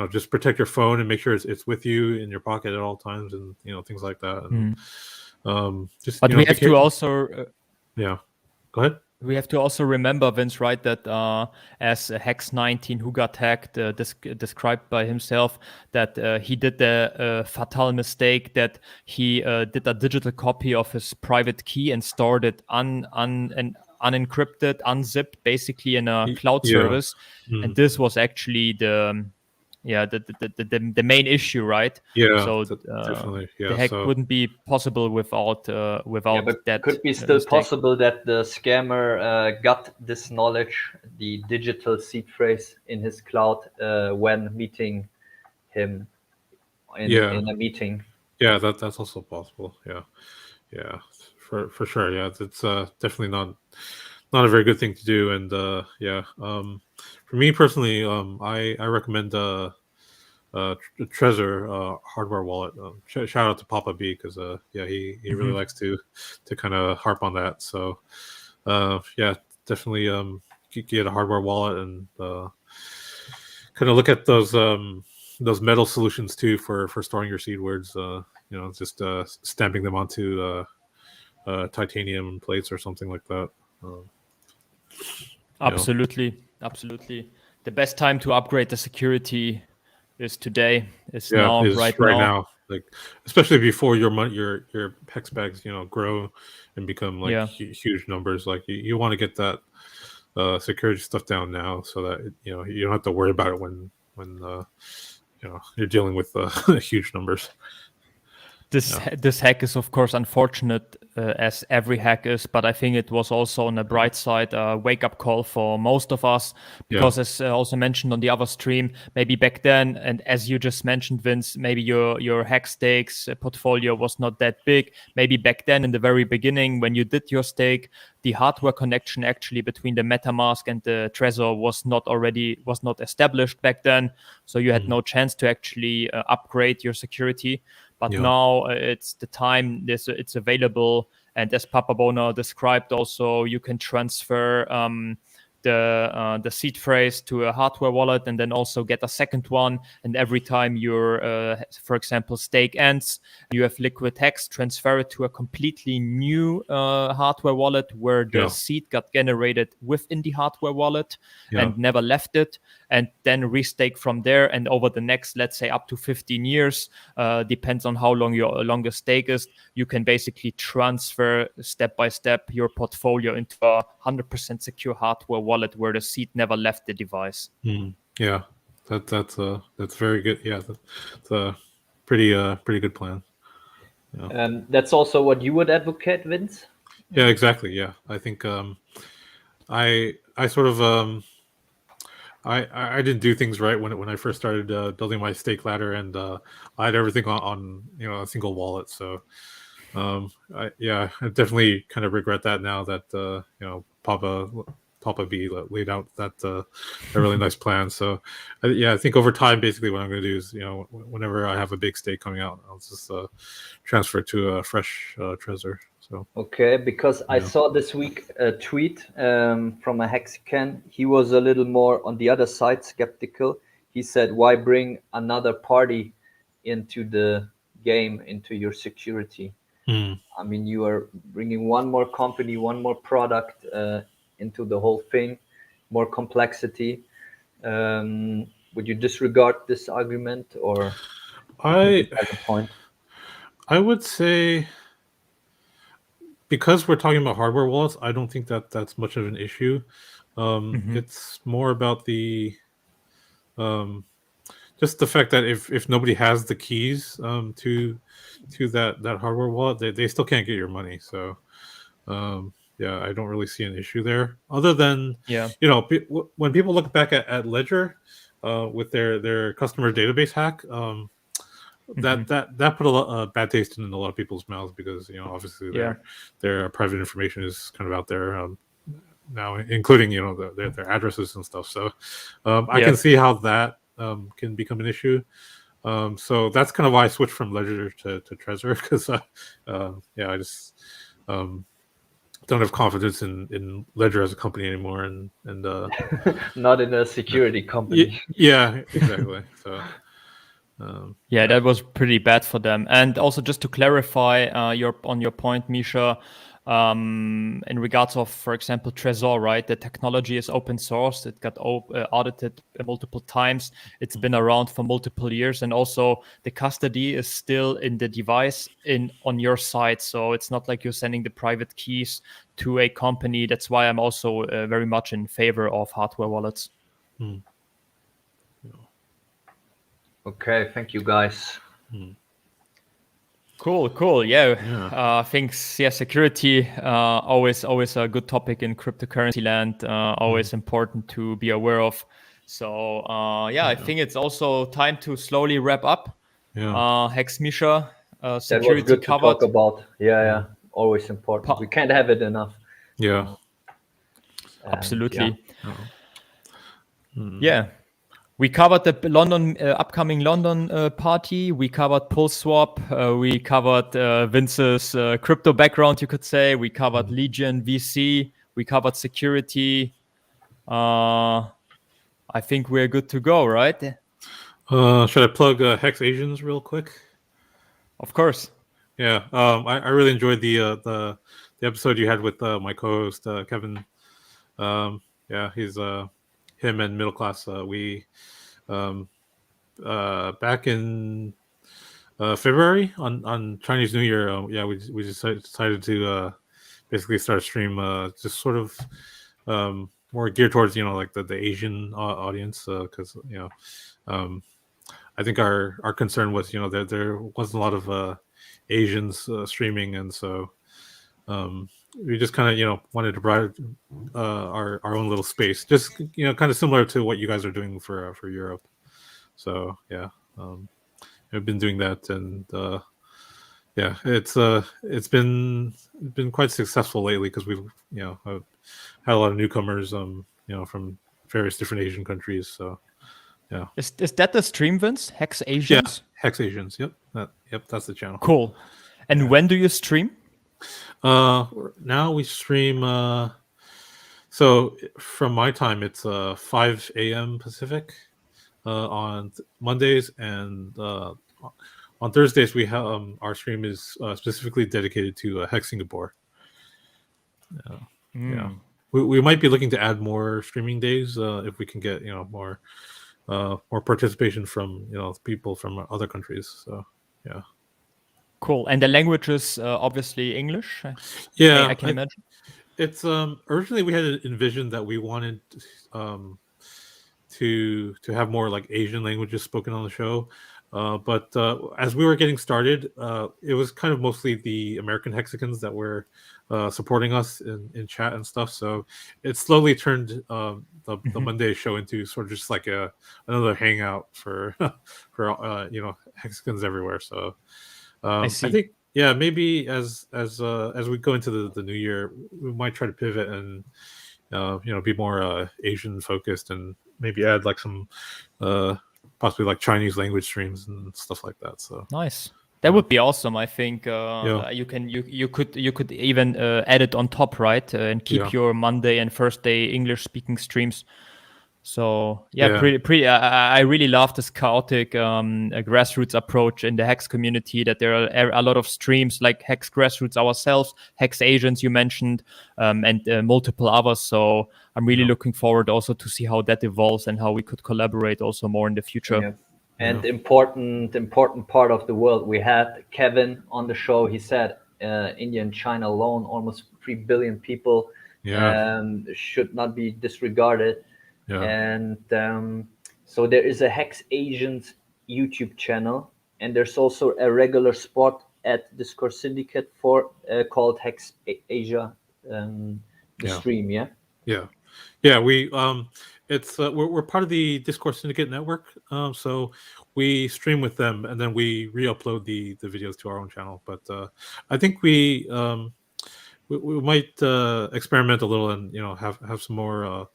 just protect your phone and make sure it's with you in your pocket at all times, and things like that. And but we have to also go ahead. We have to also remember, Vince, right, that as Hex 19 who got hacked, described by himself, that he did the fatal mistake that he did a digital copy of his private key and stored it unencrypted, unzipped, basically in a cloud service. And this was actually the main issue, right? So definitely, the hack wouldn't be possible without but that. Could be still possible that the scammer got this knowledge, the digital seed phrase in his cloud when meeting him in a meeting. Yeah, that's also possible. Yeah, for sure. Yeah, it's definitely not a very good thing to do. And for me personally, I recommend Trezor hardware wallet. Shout out to Papa B, because he really likes to kind of harp on that. So definitely get a hardware wallet and kind of look at those metal solutions too for storing your seed words. Just stamping them onto titanium plates or something like that. Absolutely. The best time to upgrade the security is today. Right now. Like, especially before your hex bags grow and become like huge numbers. Like you want to get that security stuff down now, so that you don't have to worry about it when you're dealing with huge numbers. This hack is, of course, unfortunate, as every hack is, but I think it was also, on the bright side, a wake-up call for most of us, because as also mentioned on the other stream, maybe back then, and as you just mentioned, Vince, maybe your hack stakes portfolio was not that big. Maybe back then, in the very beginning, when you did your stake, the hardware connection actually between the MetaMask and the Trezor was not established back then, so you had no chance to actually upgrade your security. But now it's the time, it's available. And as Papa Bona described also, you can transfer the seed phrase to a hardware wallet and then also get a second one. And every time your, for example, stake ends, you have liquid hex, transfer it to a completely new hardware wallet where the seed got generated within the hardware wallet and never left it. And then restake from there. And over the next, let's say, up to 15 years, depends on how long your longest stake is, you can basically transfer step by step your portfolio into a 100% secure hardware wallet where the seed never left the device. That's very good. That's a pretty good plan. That's also what you would advocate, Vince? Yeah, exactly. Yeah, I think I sort of I didn't do things right when I first started building my stake ladder, and I had everything on a single wallet. So I definitely kind of regret that now that Papa B laid out that a really nice plan. So I think over time, basically what I'm going to do is whenever I have a big stake coming out, I'll just transfer it to a fresh Trezor. So okay, because I saw this week a tweet from a Hexacan. He was a little more on the other side, skeptical. He said, "Why bring another party into the game, into your security? I mean, you are bringing one more company, one more product into the whole thing, more complexity." Would you disregard this argument, or as a point? I would say, because we're talking about hardware wallets, I don't think that that's much of an issue. It's more about the just the fact that if nobody has the keys to that hardware wallet, they still can't get your money. So I don't really see an issue there, other than when people look back at Ledger with their customer database hack, that put a bad taste in a lot of people's mouths, because obviously their private information is kind of out there now, including their addresses and stuff. So I can see how that can become an issue. So that's kind of why I switched from Ledger to Trezor, because I just don't have confidence in Ledger as a company anymore, and not in a security company. Yeah, exactly. So that was pretty bad for them. And also, just to clarify your point, Misha, in regards of, for example, Trezor, right? The technology is open source. It got audited multiple times. It's been around for multiple years, and also the custody is still in the device on your side. So it's not like you're sending the private keys to a company. That's why I'm also very much in favor of hardware wallets. Okay, thank you, guys. Cool. I think security always a good topic in cryptocurrency land. Always important to be aware of. So I think it's also time to slowly wrap up. Hex Misha, security that was good covered. To talk about. Always important. We can't have it enough. Yeah. Absolutely. We covered the London upcoming London party. We covered Pulse Swap. We covered Vince's crypto background, you could say. We covered Legion VC. We covered security. I think we're good to go, right? Should I plug Hex Asians real quick? Of course. Yeah, I really enjoyed the episode you had with my co-host Kevin. Yeah, he's him and Middle Class. We back in February on Chinese New Year. Yeah, we decided to basically start a stream, just sort of more geared towards like the Asian audience, because I think our concern was there wasn't a lot of Asians streaming, and so we just kind of wanted to provide our own little space, just kind of similar to what you guys are doing for Europe. So yeah, I've been doing that, and yeah, it's been quite successful lately because we've I've had a lot of newcomers from various different Asian countries. So yeah, is that the stream, Vince? Hex Asians? Yeah, Hex Asians. Yep, that's the channel. Cool. And when do you stream? Now we stream. So from my time, it's 5 a.m. Pacific on Mondays, and on Thursdays we have our stream is specifically dedicated to Hex Singapore. Yeah, we might be looking to add more streaming days if we can get more participation from people from other countries. So yeah. Cool. And the language is obviously English. Yeah, I can imagine. It's originally we had envisioned that we wanted to have more like Asian languages spoken on the show, but as we were getting started, it was kind of mostly the American Hexicans that were supporting us in chat and stuff. So it slowly turned the Monday show into sort of just like another hangout for Hexicans everywhere. So. I think maybe as we go into the new year, we might try to pivot and be more Asian focused, and maybe add like some possibly like Chinese language streams and stuff like that. So nice. That would be awesome. I think you could even add it on top, right? And keep your Monday and Thursday English speaking streams. So pretty. I really love this chaotic grassroots approach in the Hex community. That there are a lot of streams like Hex Grassroots ourselves, Hex Asians you mentioned, and multiple others. So I'm really looking forward also to see how that evolves and how we could collaborate also more in the future. Yeah. And important part of the world. We had Kevin on the show. He said India and China alone, almost 3 billion people, should not be disregarded. Yeah. And so there is a Hex Asians YouTube channel, and there's also a regular spot at Discord Syndicate for called Hex Asia, stream. Yeah. We it's we're part of the Discord Syndicate network, so we stream with them, and then we re-upload the videos to our own channel. But I think we might experiment a little and have some more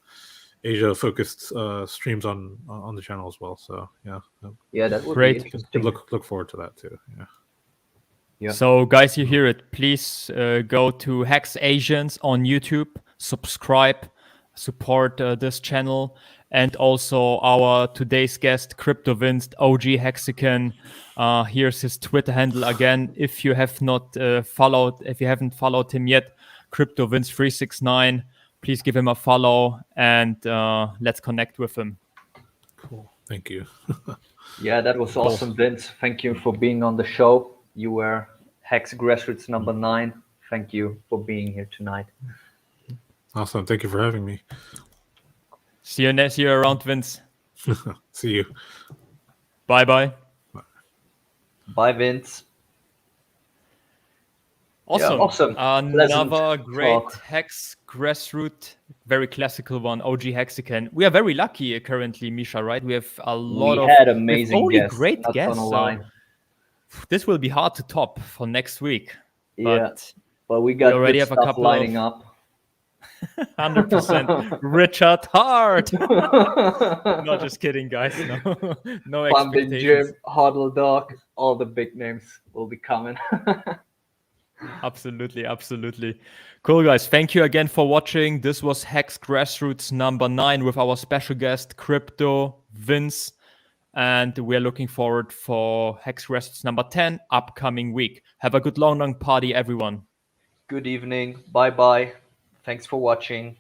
Asia focused streams on the channel as well. So that would great. be interesting. Look forward to that too. Yeah. So guys, you hear it. Please go to Hex Asians on YouTube, subscribe, support this channel, and also our today's guest, Crypto Vince, OG Hexican. Here's his Twitter handle again. If you have not if you haven't followed him yet, Crypto Vince 369. Please give him a follow, and let's connect with him. Cool. Thank you. Yeah, that was awesome, Vince. Thank you for being on the show. You were Hex Grassroots number 9. Thank you for being here tonight. Awesome. Thank you for having me. See you around, Vince. See you. Bye-bye. Bye, Vince. Awesome. Yeah, awesome. Another great talk. Hex Grassroot, very classical one, OG Hexican. We are very lucky currently, Misha, right? We have a lot we of had amazing only guests. great Not guests. gonna So lie. this will be hard to top for next week. But we got already good have a stuff couple lining up. 100%. Richard Hart. No, just kidding, guys. No, no Funding expectations. Jim, Huddle Dog, all the big names will be coming. Absolutely, absolutely. Cool, guys. Thank you again for watching. This was Hex Grassroots number 9 with our special guest, Crypto Vince. And we're looking forward for Hex Grassroots number 10 upcoming week. Have a good long party, everyone. Good evening. Bye-bye. Thanks for watching.